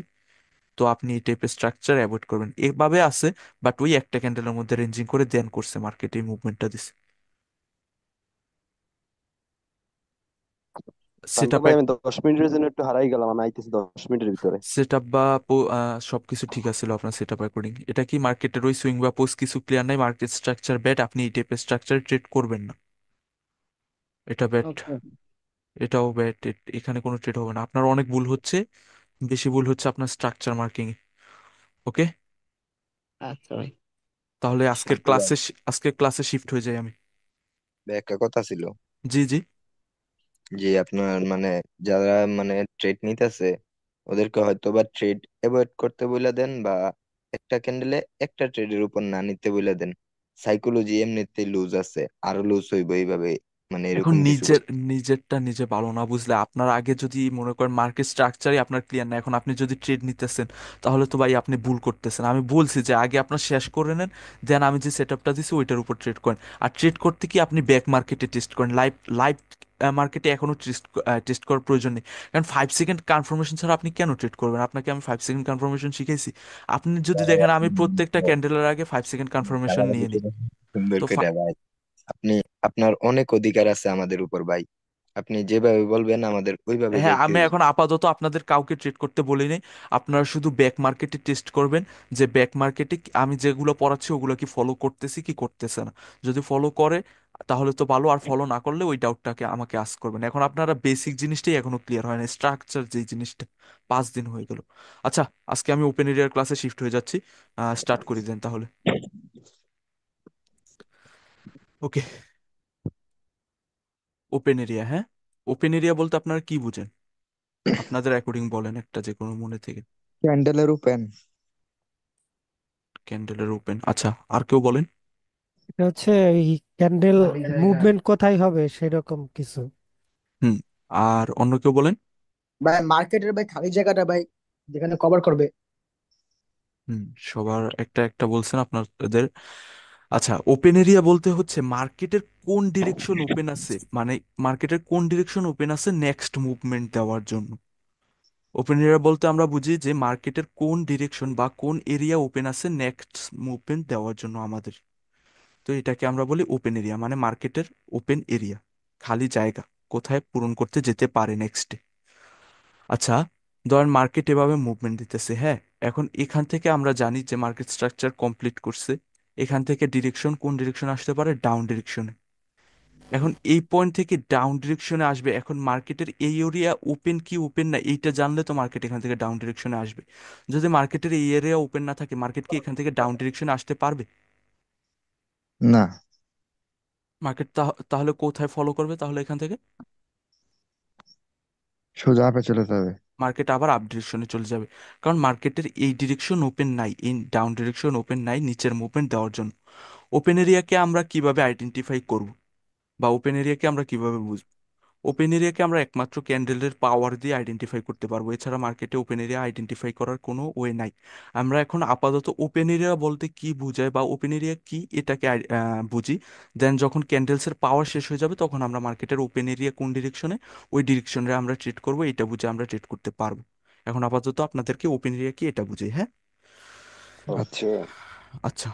তো আপনি এই টাইপের স্ট্রাকচার অ্যাভয়েড করবেন, এভাবে আছে, বাট ওই একটা ক্যান্ডেলের মধ্যে রেঞ্জিং করে দেন করছে মার্কেট এই মুভমেন্টটা দিছে। সেট শান্ত ভাই, আমি 10 মিনিটের জন্য একটু হারাই গেলাম, আমি আইতেছি 10 মিনিটের ভিতরে। সেট আপ বা সবকিছু ঠিক আছিল আপনার সেট আপ অ্যাকর্ডিং, এটা কি মার্কেটের ওই সুইং বা পোস্ট কিছু ক্লিয়ার নাই, মার্কেট স্ট্রাকচার ব্যাড, আপনি এই টাইপের স্ট্রাকচার ট্রেড করবেন না, এটা ব্যাড, ওকে। এটাও ব্যাড, এখানে কোনো ট্রেড হবে না, আপনার অনেক ভুল হচ্ছে, বেশি ভুল হচ্ছে আপনার স্ট্রাকচার মার্কিং। ওকে, আচ্ছা ভাই। তাহলে শান্ত ভাই, আজকের ক্লাসে শিফট হয়ে যাই আমি। ভাই একটা কথা ছিল, জি জি। যে আপনার মানে যারা মানে ট্রেড নিতেছে, ওদেরকে হয়তো বা ট্রেড অ্যাভয়েড করতে বলে দেন, বা একটা ক্যান্ডেলে একটা ট্রেডের উপর না নিতে বলে দেন। সাইকোলজি এমনিতেই লুজ আছে, আরো লুজ হইব এইভাবে, মানে এখন এরকম কিছু নিজের নিজেরটা নিজে ভালো না বুঝলে, আপনার আগে যদি মনে করেন মার্কেট স্ট্রাকচারই আপনার ক্লিয়ার না, এখন আপনি যদি ট্রেড নিতেছেন, তাহলে তো ভাই আপনি ভুল করতেছেন, আমি বলছি যে আগে আপনার শেষ করে নেন, দেন আমি যে সেট আপটা দিছি ওইটার উপর ট্রেড করেন, আর ট্রেড করতে কি আপনি ব্যাক মার্কেটে টেস্ট করেন, লাইভ লাইভ মার্কেটে এখনো টেস্ট টেস্ট করার প্রয়োজন নেই, কারণ 5 সেকেন্ড কনফার্মেশন ছাড়া আপনি কেন ট্রেড করবেন, আপনাকে আমি 5 সেকেন্ড কনফার্মেশন শিখাইছি, আপনি যদি দেখেন আমি প্রত্যেকটা ক্যান্ডেলের আগে 5 সেকেন্ড কনফার্মেশন নিয়ে নিই। সুন্দর তো করে ভাই। আপনি, আপনার অনেক অধিকার আছে আমাদের উপর ভাই। আপনি যেভাবে বলবেন আমাদের ওইভাবে হ্যাঁ যাইতে আমি হইব। এখন আপাতত আপনাদের কাউকে ট্রেড করতে বলিনি, আপনারা শুধু ব্যাক মার্কেটে টেস্ট করবেন, যে ব্যাক মার্কেটে আমি যেগুলো পড়াচ্ছি ওগুলো কি ফলো করতেছি কি করতেছে না, যদি ফলো করে তাহলে তো ভালো, আর ফলো না করলে ওই ডাউটটাকে আমাকে আস্ক করবেন, এখন আপনারা বেসিক জিনিসটাই এখনো ক্লিয়ার হয় না, স্ট্রাকচার যেই জিনিসটা, 5 দিন হয়ে গেল। আচ্ছা, আজকে আমি ওপেন এরিয়ার ক্লাসে শিফট হয়ে যাচ্ছি, স্টার্ট করে দেন তাহলে। ওকে, ওপেন এরিয়া, হ্যাঁ ওপেন এরিয়া বলতে আপনারা কি বুঝেন, আপনাদের অ্যাকর্ডিং বলেন একটা যে কোনো মনে থেকে। ক্যান্ডেলের ওপেন। ক্যান্ডেলের ওপেন, আচ্ছা আর কেউ বলেন। এটা হচ্ছে এই ক্যান্ডেল মুভমেন্ট কোথায় হবে সেরকম কিছু। হুম, আর অন্য কেউ বলেন। ভাই মার্কেটের ভাই খালি জায়গাটা ভাই যেখানে কভার করবে। হুম, সবার একটা একটা বলছেন আপনাদের। আচ্ছা, ওপেন এরিয়া বলতে হচ্ছে মার্কেটের কোন ডিরেকশন ওপেন আছে, মানে মার্কেটের কোন ডিরেকশন ওপেন আছে নেক্সট মুভমেন্ট দেওয়ার জন্য। ওপেন এরিয়া বলতে আমরা বুঝি যে মার্কেটের কোন ডিরেকশন বা কোন এরিয়া ওপেন আছে নেক্সট মুভমেন্ট দেওয়ার জন্য আমাদের, তো এটাকে আমরা বলি ওপেন এরিয়া, মানে মার্কেটের ওপেন এরিয়া, খালি জায়গা কোথায় পূরণ করতে যেতে পারে নেক্সটে। আচ্ছা, ধরেন মার্কেট এভাবে মুভমেন্ট দিতেছে, হ্যাঁ। এখন এখান থেকে আমরা জানি যে মার্কেট স্ট্রাকচার কমপ্লিট করছে। এখান থেকে ডিরেকশন কোন ডিরেকশন আসতে পারে? ডাউন ডিরেকশনে। এখন এই পয়েন্ট থেকে ডাউন ডিরেকশনে আসবে। এখন মার্কেটের এই এরিয়া ওপেন কি ওপেন না এইটা জানলে তো মার্কেট এখান থেকে ডাউন ডিরেকশনে আসবে। যদি মার্কেটের এই এরিয়া ওপেন না থাকে, মার্কেট কি এখান থেকে ডাউন ডিরেকশনে আসতে পারবে? না, মার্কেট তাহলে কোথায় ফলো করবে তাহলে এখান থেকে? সোজা আপে চলে যাবে। মার্কেট আবার আপ ডিরেকশনে চলে যাবে, কারণ মার্কেটের এই ডিরেকশন ওপেন নাই, এই ডাউন ডিরেকশন ওপেন নাই নিচের মুভমেন্ট দেওয়ার জন্য। ওপেন এরিয়াকে আমরা কিভাবে আইডেন্টিফাই করব, বা ওপেন এরিয়াকে আমরা কিভাবে বুঝবো? ওপেন এরিয়াকে আমরা একমাত্র ক্যান্ডেলের পাওয়ার দিয়ে আইডেন্টিফাই করতে পারবো, এছাড়া মার্কেটে ওপেন এরিয়া আইডেন্টিফাই করার কোনো ওয়ে নাই। আমরা এখন আপাতত ওপেন এরিয়া বলতে কি বোঝায় বা ওপেন এরিয়া কি এটাকে বুঝি। দেন যখন ক্যান্ডেলসের পাওয়ার শেষ হয়ে যাবে তখন আমরা মার্কেটের ওপেন এরিয়া কোন ডিরেকশনে, ওই ডিরেকশনে আমরা ট্রেড করবো, এটা বুঝে আমরা ট্রেড করতে পারবো। এখন আপাতত আপনাদেরকে ওপেন এরিয়া কি এটা বুঝে, হ্যাঁ। আচ্ছা, আচ্ছা।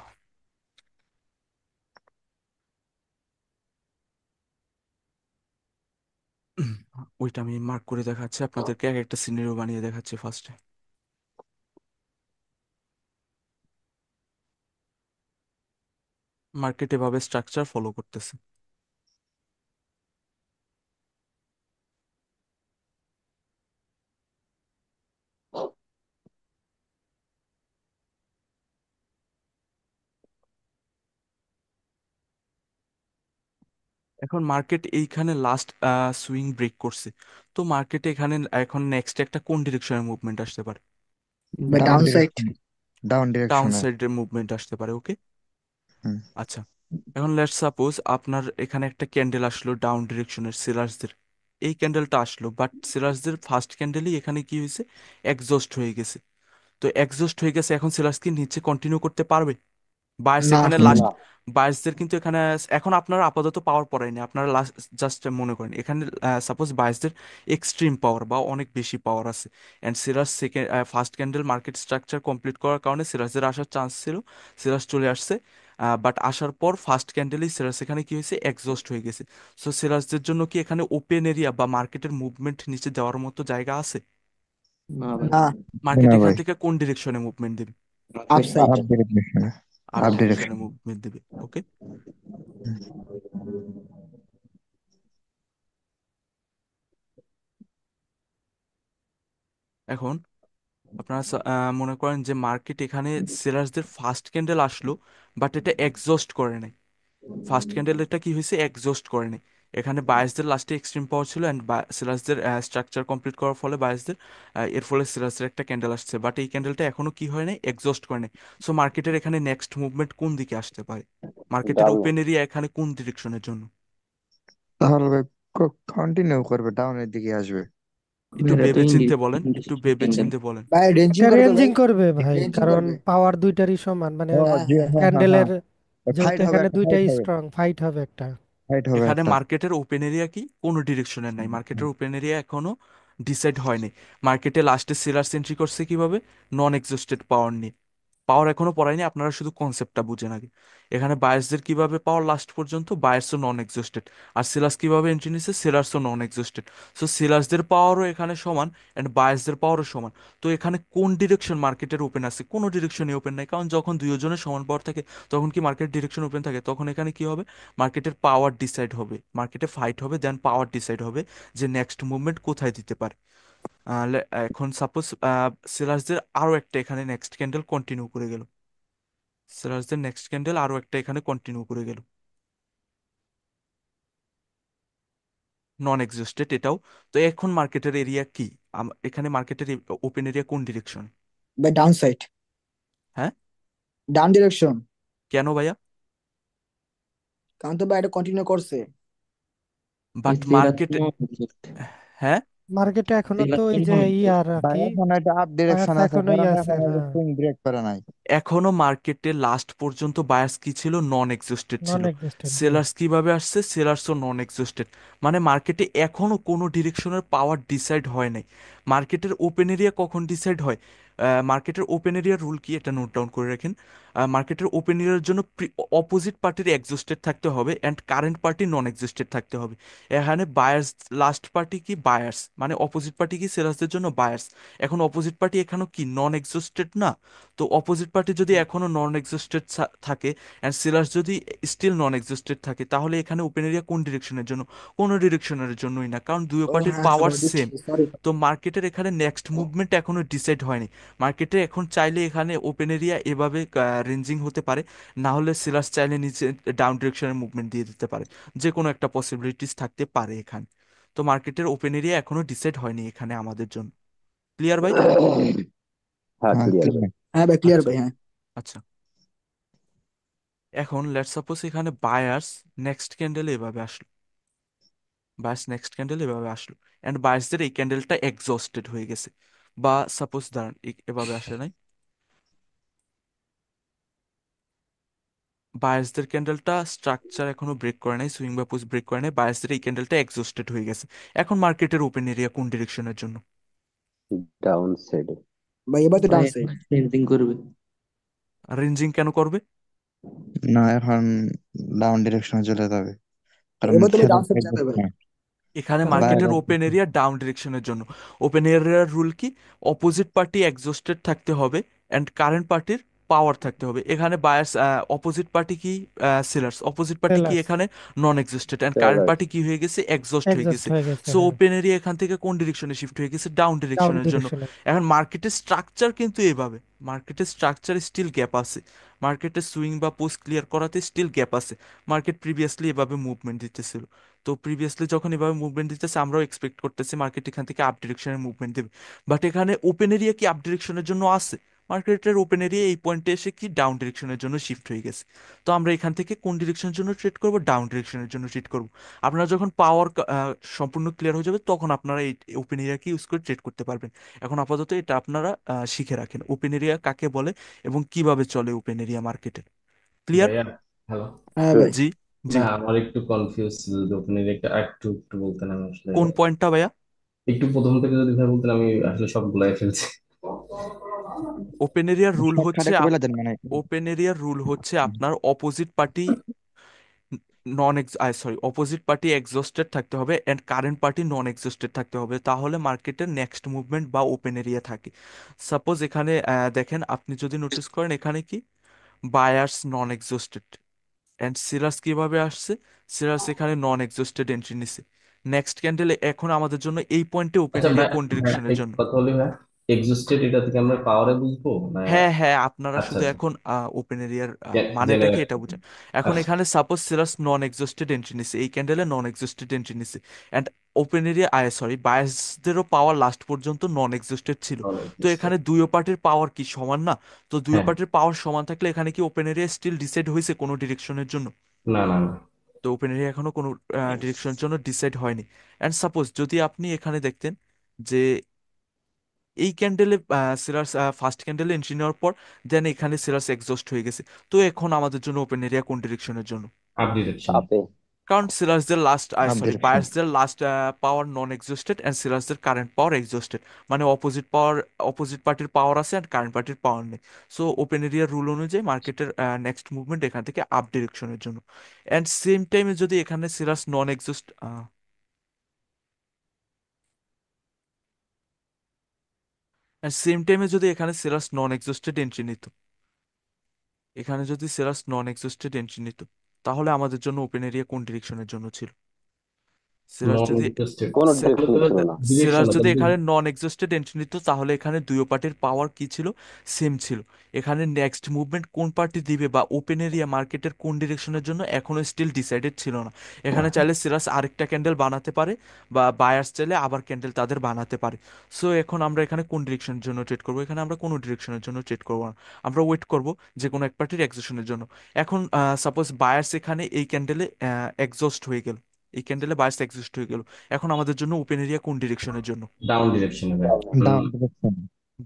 ওইটা আমি মার্ক করে দেখাচ্ছি আপনাদেরকে, এক একটা সিনারিও বানিয়ে দেখাচ্ছি ফার্স্টে। মার্কেট এভাবে স্ট্রাকচার ফলো করতেছে। এখন মার্কেট এইখানে লাস্ট সুইং ব্রেক করছে। তো মার্কেটে এখানে এখন নেক্সট একটা কোন ডিরেকশনের মুভমেন্ট আসতে পারে? ভাই down down side. Direction, down down ডিরেকশনে। সাইডের মুভমেন্ট আসতে পারে, ওকে। হুম। আচ্ছা, এখন লেটস সাপোজ আপনার এখানে একটা ক্যান্ডেল আসলো ডাউন ডিরেকশনের সেলার্সদের। এই ক্যান্ডেলটা আসলো, বাট সেলার্সদের ফার্স্ট ক্যান্ডেলই এখানে কি হয়েছে? এক্সস্ট হয়ে গেছে। তো এক্সস্ট হয়ে গেছে, এখন সেলার্স কি নিচে কন্টিনিউ করতে পারবে? বায়ার্স না, এখানে লাস্ট, বায়ার্সদের কিন্তু এখানে এখন আপনারা আপাতত পাওয়ার পড়ায়নি, আপনারা লাস্ট জাস্ট মনে করেন এখানে সাপোজ বায়ার্সদের এক্সট্রিম পাওয়ার বা অনেক বেশি পাওয়ার আছে। And Siraj second first candle market structure complete করার কারণে সিরাজের আসার চান্স ছিল, সিরাজ চলে আসছে। বাট আসার পর ফার্স্ট ক্যান্ডেলেই সিরাজ এখানে কি হয়েছে? এক্সস্ট হয়ে গেছে। সো সিরাজদের জন্য কি এখানে ওপেন এরিয়া বা মার্কেটের মুভমেন্ট নিচে দেওয়ার মতো জায়গা আছে? না, মার্কেট না এখান ভাই, থেকে কোন ডিরেকশনে মুভমেন্ট দেবে? Up side. আপ ডিরেকশনে, আপ আপ ডিরেকশনে ডিরেকশন। মুভমেন্ট দেবে, ওকে। এখন আপনারা মনে করেন যে মার্কেট এখানে সেলার্সদের ফার্স্ট ক্যান্ডেল আসলো, বাট এটা এক্সস্ট করে নাই। ফার্স্ট ক্যান্ডেল এটা কি হয়েছে? এক্সস্ট করে নাই। এখানে বায়ার্সদের লাস্টে এক্সট্রিম পাওয়ার ছিল, অ্যান্ড সেলার্সদের স্ট্রাকচার কমপ্লিট করার ফলে বায়ার্সদের এর ফলে সেলার্সদের একটা ক্যান্ডেল আসছে, বাট এই ক্যান্ডেলটা এখনো কি হয় নাই? এক্সস্ট করে নাই। সো মার্কেটের এখানে নেক্সট মুভমেন্ট কোন দিকে আসতে পারে? মার্কেটের ডাউনে। ওপেন এরিয়া এখানে কোন ডিরেকশনের জন্য? তাহলে ভাই কন্টিনিউ করবে, ডাউনের দিকে আসবে। একটু ভেবে চিনতে বলেন, একটু ভেবে চিনতে বলেন। ভাই রেঞ্জিং এটা করবে ভাই, রেঞ্জিং করবে ভাই, রেঞ্জিং কারণ করবে। পাওয়ার দুইটারই সমান, মানে ও হ্যাঁ, জি, হ্যাঁ। হ্যাঁ হ্যাঁ হ্যাঁ, ক্যান্ডেলের যেহেতু ফাইট হবে, এখানে একটা ফাইট দুইটাই হবে, স্ট্রং, ফাইট হবে একটা। ফাইট হবে এখানে একটা। মার্কেটের ওপেন এরিয়া কি কোনো ডিরেকশনের নাই, মার্কেটের ওপেন এরিয়া এখনো ডিসাইড হয়নি। মার্কেটে লাস্টে সেলার এন্ট্রি করছে কিভাবে? নন এক্সস্টেড পাওয়ার নিয়ে। পাওয়ার এখনো পড়ায়নি, আপনারা শুধু কনসেপ্টটা বুঝেন আগে। এখানে বায়ার্সদের কিভাবে পাওয়ার লাস্ট পর্যন্ত? বায়ার্সও নন এক্সস্টেড। আর সেলার্স কিভাবে এন্ট্রি নিছে? সেলার্সও নন এক্সস্টেড। সো সেলার্সদের পাওয়ারও এখানে সমান, অ্যান্ড বায়ার্সদের পাওয়ারও সমান। তো এখানে কোন ডিরেকশন মার্কেটের ওপেন আছে? কোনো ডিরেকশনই ওপেন নাই, কারণ যখন দুইজনের সমান পাওয়ার থাকে তখন কি মার্কেট ডিরেকশন ওপেন থাকে? তখন এখানে কি হবে? মার্কেটের পাওয়ার ডিসাইড হবে, মার্কেটে ফাইট হবে, দেন পাওয়ার ডিসাইড হবে যে নেক্সট মুভমেন্ট কোথায় দিতে পারে। এখন সাপোজ সেলার্সদের আরো একটা এখানে নেক্সট ক্যান্ডেল কন্টিনিউ করে গেল, সেলার্সদের নেক্সট ক্যান্ডেল আরো একটা এখানে কন্টিনিউ করে গেল, নন এক্সিস্টেড এটাও। তো এখন মার্কেটের এরিয়া কি? এখানে মার্কেটের ওপেন এরিয়া কোন ডিরেকশন? ভাই ডাউন সাইড, হ্যাঁ। Down direction. কেন ভাইয়া? কারণ তো ভাই এটা কন্টিনিউ করছে। বাট মার্কেট, হ্যাঁ। মার্কেটে এখনো তো ওই যে আর ভাই কি এখন এটা আপ বায়াস ডিরেকশন আছে, এখনোই কারণ আছে, এখন হ্যাঁ। সুইং ব্রেক করে নাই। এখনো মার্কেটে লাস্ট পর্যন্ত বায়ার্স কি ছিল? নন এক্সিস্টেড নন ছিল। এক্সিস্টেন্ট, জি। সেলার্স কিভাবে আসছে? সেলার্সও নন এক্সিস্টেড। মানে মার্কেটে এখনো কোনো ডিরেকশনের পাওয়ার ডিসাইড হয় নাই। মার্কেটের ওপেন এরিয়া কখন ডিসাইড হয়? মার্কেটের ওপেন এরিয়ার রুল কি এটা নোট ডাউন করে রাখেন। মার্কেটের ওপেনিংয়ের জন্য অপোজিট পার্টির এক্সস্টেড থাকতে হবে and current party non existed থাকতে হবে। এখানে বায়ার্স, লাস্ট পার্টি কি বায়ার্স, মানে অপোজিট পার্টি কি সেলার্সদের জন্য বায়ার্স। এখন অপোজিট পার্টি এখানেও কি নন এক্সস্টেড না? তো অপোজিট পার্টি যদি এখনো নন এক্সস্টেড থাকে অ্যান্ড সেলার্স যদি স্টিল নন এক্সিস্টেড থাকে, তাহলে এখানে ওপেন এরিয়া কোন ডিরেকশনের জন্য? কোনো ডিরেকশনের জন্যই না, কারণ দুই ও পার্টির হ্যাঁ হ্যাঁ পাওয়ার ভাই, বুঝছি, সেম। সরি। তো মার্কেটের এখানে নেক্সট মুভমেন্ট এখনো ডিসাইড হয়নি। মার্কেটে এখন চাইলে এখানে ওপেন এরিয়া এভাবে রেঞ্জিং হতে পারে, না হলে সেলার্স চাইলে নিচে ডাউন ডিরেকশনের মুভমেন্ট দিয়ে দিতে পারে। যে কোনো একটা পসিবিলিটিস থাকতে পারে এখানে। তো মার্কেটের ওপেন এরিয়া এখনো ডিসাইড হয়নি এখানে আমাদের জন্য। ক্লিয়ার ভাই? হ্যাঁ, হ্যাঁ ক্লিয়ার ভাই। clear। হ্যাঁ ভাই, ক্লিয়ার আচ্ছা ভাই, হ্যাঁ। আচ্ছা। এখন লেটস সাপোজ এখানে বায়ার্স নেক্সট ক্যান্ডেলে এভাবে আসলো, বায়ার্স নেক্সট ক্যান্ডেল এভাবে আসলো অ্যান্ড বায়ার্সদের এই ক্যান্ডেলটা এক্সস্টেড হয়ে গেছে। বা সাপোজ দাঁড়ান, এভাবে আসে নাই, বায়ার্সদের ক্যান্ডেলটা স্ট্রাকচার এখনো ব্রেক করে নাই, সুইং বা পুশ ব্রেক করে নাই, বায়ার্সদের এই ক্যান্ডেলটা এক্সস্টেড হয়ে গেছে। এখন মার্কেটের ওপেন এরিয়া কোন ডিরেকশনের জন্য? ডাউন সাইডে। ভাই এবার তো ভাই ডাউন এখন সাইড। ক্লিনজিং করবে। রেঞ্জিং কেন করবে? না, এখন ডাউন ডিরেকশনে চলে যাবে, কারণ এবার তো ভাই ডাউন সেলার সাইড যাবে এক্সস্ট ভাই। না। এখানে কারণ বায়ার মার্কেটের ওপেন এরিয়া ডাউন ডিরেকশনের জন্য। ওপেন এরিয়ার রুল কি? অপোজিট পার্টি এক্সস্টেড থাকতে হবে অ্যান্ড কারেন্ট পার্টির পাওয়ার থাকতে হবে। এখানে বায়ার্স, অপোজিট পার্টি কি সেলার্স, অপোজিট পার্টি কি সেলার্স এখানে non existed and current seller. Party কি হয়ে গেছে? এক্সস্ট হয়ে এক্সস্ট গেছে। হয়ে গেছে, সো হ্যাঁ, ওপেন এরিয়া এখান থেকে কোন ডিরেকশনে শিফট হয়ে গেছে? ডাউন ডাউন ডিরেকশনের জন্য। ডিরেকশনে। এখন মার্কেটের স্ট্রাকচার কিন্তু এভাবে, মার্কেটের স্ট্রাকচার স্টিল গ্যাপ আছে, মার্কেটের সুইং বা পোস্ট ক্লিয়ার করাতে স্টিল গ্যাপ আছে। মার্কেট প্রিভিয়াসলি এভাবে মুভমেন্ট দিতেছিল, তো প্রিভিয়াসলি যখন এভাবে মুভমেন্ট দিতেছে আমরাও এক্সপেক্ট করতেছি মার্কেট এখান থেকে আপ ডিরেকশনের মুভমেন্ট দেবে। বাট এখানে ওপেন এরিয়া কি আপ ডিরেকশনের জন্য আছে? মার্কেটের ওপেন এরিয়া এই পয়েন্টে এসে কি ডাউন ডিরেকশনের জন্য শিফট হয়ে গেছে। তো আমরা এখান থেকে কোন ডিরেকশনের জন্য ট্রেড করব? ডাউন ডিরেকশনের জন্য ট্রেড করব। আপনারা যখন পাওয়ার সম্পূর্ণ ক্লিয়ার হয়ে যাবে তখন আপনারা এই ওপেন এরিয়াকে ইউজ করে ট্রেড করতে পারবেন। এখন আপাতত এটা আপনারা শিখে রাখেন, ওপেন এরিয়া কাকে বলে এবং কিভাবে চলে ওপেন এরিয়া মার্কেটে। ক্লিয়ার? ভাইয়া, হ্যালো। হ্যাঁ ভাই। জি জি। না, আমার একটু কনফিউজ ছিল যে আপনি একটা একটু একটু বলতেন, আমি আসলে কোন পয়েন্টটা ভাইয়া? একটু প্রথম থেকে যদি ভাই বলতেন, আমি আসলে সব গুলাই ফেলছি। ওপেন এরিয়ার রুল শর্টকাট হচ্ছে একটু বলে দেন মানে। ওপেন এরিয়ার রুল হচ্ছে আপনার opposite party non ex sorry opposite party exhausted থাকতে হবে and current party non exhausted থাকতে হবে, তাহলে মার্কেটের নেক্সট মুভমেন্ট বা ওপেন এরিয়া থাকে। সাপোজ এখানে দেখেন, আপনি যদি নোটিস করেন এখানে কি buyers non exhausted and sellers কিভাবে আসছে? সেলার্স এখানে নন এক্সস্টেড এন্ট্রি নিছে। নেক্সট ক্যান্ডেলে এখন আমাদের জন্য এই পয়েন্টে ওপেন আচ্ছা ভাই, এরিয়া কোন হ্যাঁ, ডিরেকশনের এক জন্য? কথা বলি ভাই, এক্সিস্টেড এটা থেকে আমরা পাওয়ারে বুঝবো না? হ্যাঁ হ্যাঁ, আপনারা আচ্ছা শুধু আচ্ছা, এখন ওপেন এরিয়ার মানেটা জেনে কি এটা রাখছি। বুঝেন। এখন আচ্ছা, এখানে suppose sellers non exhausted entry নিছে, এই ক্যান্ডেলে নন এক্সস্টেড এন্ট্রি নিছে অ্যান্ড ওপেন এরিয়া সরি বায়ার্সদেরও পাওয়ার লাস্ট পর্যন্ত নন এক্সস্টেড ছিল। নন তো এখানে এক্সিস্টেড। দুই পার্টির পাওয়ার কি সমান না? তো দুই হ্যাঁ, পার্টির পাওয়ার সমান থাকলে এখানে কি ওপেন এরিয়া স্টিল ডিসাইড হয়েছে কোনো ডিরেকশনের জন্য? না না না। তো ওপেন এরিয়া এখনো কোনো ডিরেকশনের জন্য ডিসাইড হয়নি। অ্যান্ড সাপোজ যদি আপনি এখানে দেখতেন যে এই ক্যান্ডেলে সেলার্স ফার্স্ট ক্যান্ডেলে এন্ট্রি নেওয়ার পর দেন এখানে সেলার্স এক্সস্ট হয়ে গেছে, তো এখন আমাদের জন্য ওপেন এরিয়া কোন ডিরেকশনের জন্য? Up direction. আপে। কারণ সেলার্সদের লাস্ট আপ সরি ডিরেকশন। বায়ার্সদের last power non exhausted and সেলার্সদের কারেন্ট পাওয়ার এক্সস্টেড, মানে অপোজিট পাওয়ার, অপোজিট পার্টির পাওয়ার আছে অ্যান্ড কারেন্ট পার্টির পাওয়ার নেই। সো ওপেন এরিয়ার রুল অনুযায়ী মার্কেটের নেক্সট মুভমেন্ট এখান থেকে আপ ডিরেকশনের জন্য। অ্যান্ড সেম টাইমে যদি এখানে সেলার্স নন এক্সস্ট সেম টাইমে যদি এখানে সেলার্স নন এক্সস্টেড এন্ট্রি নিত, এখানে যদি সেলার্স নন এক্সিস্টেড এন্ট্রি নিত, তাহলে আমাদের জন্য ওপেন এরিয়া কোন ডিরেকশনের জন্য ছিল? সেলার্স নন যদি এক্সিস্টেড কোনো সে- ডিরেকশন ছিল না। ডিরেকশন সেলার্স না যদি তাহলে। এখানে নন এক্সিস্টেড এন্ট্রি নিত, তাহলে এখানে দুই পার্টির পাওয়ার কি ছিল? সেম ছিল। এখানে নেক্সট মুভমেন্ট কোন পার্টি দিবে বা ওপেন এরিয়া মার্কেটের কোন ডিরেকশনের জন্য এখনো স্টিল ডিসাইডেড ছিল না। এখানে চাইলে সেলার্স আরেকটা ক্যান্ডেল বানাতে পারে বা বায়ার্স চাইলে আবার ক্যান্ডেল তাদের বানাতে পারে। সো এখন আমরা এখানে কোন ডিরেকশনের জন্য ট্রেড করবো? এখানে আমরা কোনো ডিরেকশনের জন্য ট্রেড করবো না, আমরা ওয়েট করব যে কোনো এক পার্টির এক্সিশনের জন্য। এখন সাপোজ বায়ার্স এখানে এই ক্যান্ডেলে এক্সস্ট হয়ে গেল, এই ক্যান্ডেলে বায়ার্স এক্সস্ট হয়ে গেল, এখন আমাদের জন্য ওপেন এরিয়া কোন ডিরেকশনের জন্য? ডাউন ডিরেকশনে ভাই, ডাউন। কারণ ডাউন ডিরেকশন।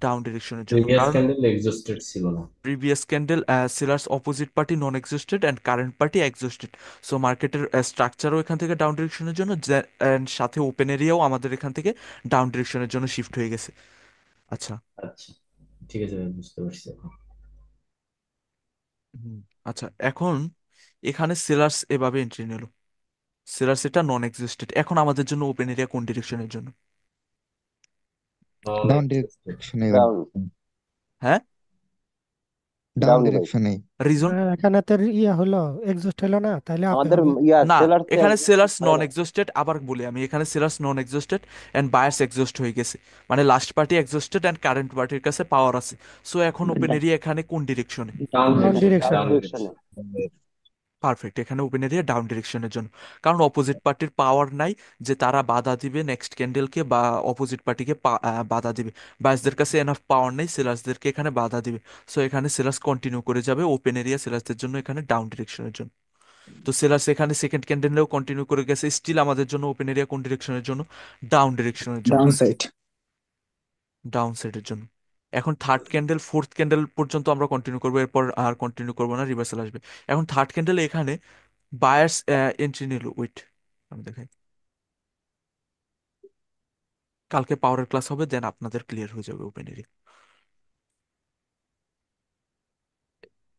ডাউন ডিরেকশনের জন্য, প্রিভিয়াস কারণ ক্যান্ডেল এক্সিস্টেড ছিল না। Previous candle sellers opposite party non existed and current party exhausted. So মার্কেটের স্ট্রাকচারও এখান থেকে ডাউন ডিরেকশনের জন্য and সাথে ওপেন এরিয়াও আমাদের এখান থেকে ডাউন ডিরেকশনের জন্য শিফট হয়ে গেছে। আচ্ছা। আচ্ছা, ঠিক আছে ভাই, বুঝতে পারছি এখন। হুম, আচ্ছা এখন এখানে সেলার্স এভাবে এন্ট্রি নিল, সেলার্স এটা নন এক্সিস্টেড, এখন আমাদের জন্য ওপেন এরিয়া কোন ডিরেকশনের জন্য? নন ডাউন এক্সিস্টেড। ডিরেকশনে গেল। ডাউন, হ্যাঁ, ডাউন ডাউনে ভাই। ডিরেকশনে। রিজন? এখানে তো ইয়ে হলো, এক্সস্ট হলো না, তাহলে আপে আমাদের হবে। না, সেলার্স এখানে সেলার্স হয় নন না। এক্সস্টেড, আবার বলি আমি, এখানে sellers non exhausted and buyers exhaust হয়ে গেছে, মানে last party exhausted and current পার্টির কাছে পাওয়ার আছে। সো এখন ওপেন এরিয়া এখানে কোন ডিরেকশনে? Down down direction, direction. Down ডিরেকশনে। ডিরেকশন। পারফেক্ট, এখানে ওপেন এরিয়া ডাউন ডিরেকশনের জন্য, কারণ অপোজিট পার্টির পাওয়ার নাই যে তারা বাধা দিবে নেক্সট ক্যান্ডেলকে বা অপোজিট পার্টিকে বাধা দিবে। বায়ার্সদের কাছে এনাফ পাওয়ার নেই সেলার্সদেরকে এখানে বাধা দিবে। সো এখানে সেলার্স কন্টিনিউ করে যাবে ওপেন এরিয়া সেলার্সদের জন্য এখানে ডাউন ডিরেকশনের জন্য। তো সেলার্স এখানে সেকেন্ড ক্যান্ডেলেও কন্টিনিউ করে গেছে, স্টিল আমাদের জন্য ওপেন এরিয়া কোন ডিরেকশনের জন্য? ডাউন ডিরেকশনের জন্য, ডাউন সাইড। ডাউন সাইডের জন্য। এখন থার্ড ক্যান্ডেল ফোর্থ ক্যান্ডেল পর্যন্ত আমরা কন্টিনিউ করবো, এরপর আর কন্টিনিউ করবো না, রিভার্সাল আসবে। এখন থার্ড ক্যান্ডেল এখানে বায়ার্স এন্ট্রি নিল, ওয়েট আমি দেখাই, কালকে পাওয়ারের ক্লাস হবে, দেন আপনাদের ক্লিয়ার হয়ে যাবে ওপেন এরিয়া।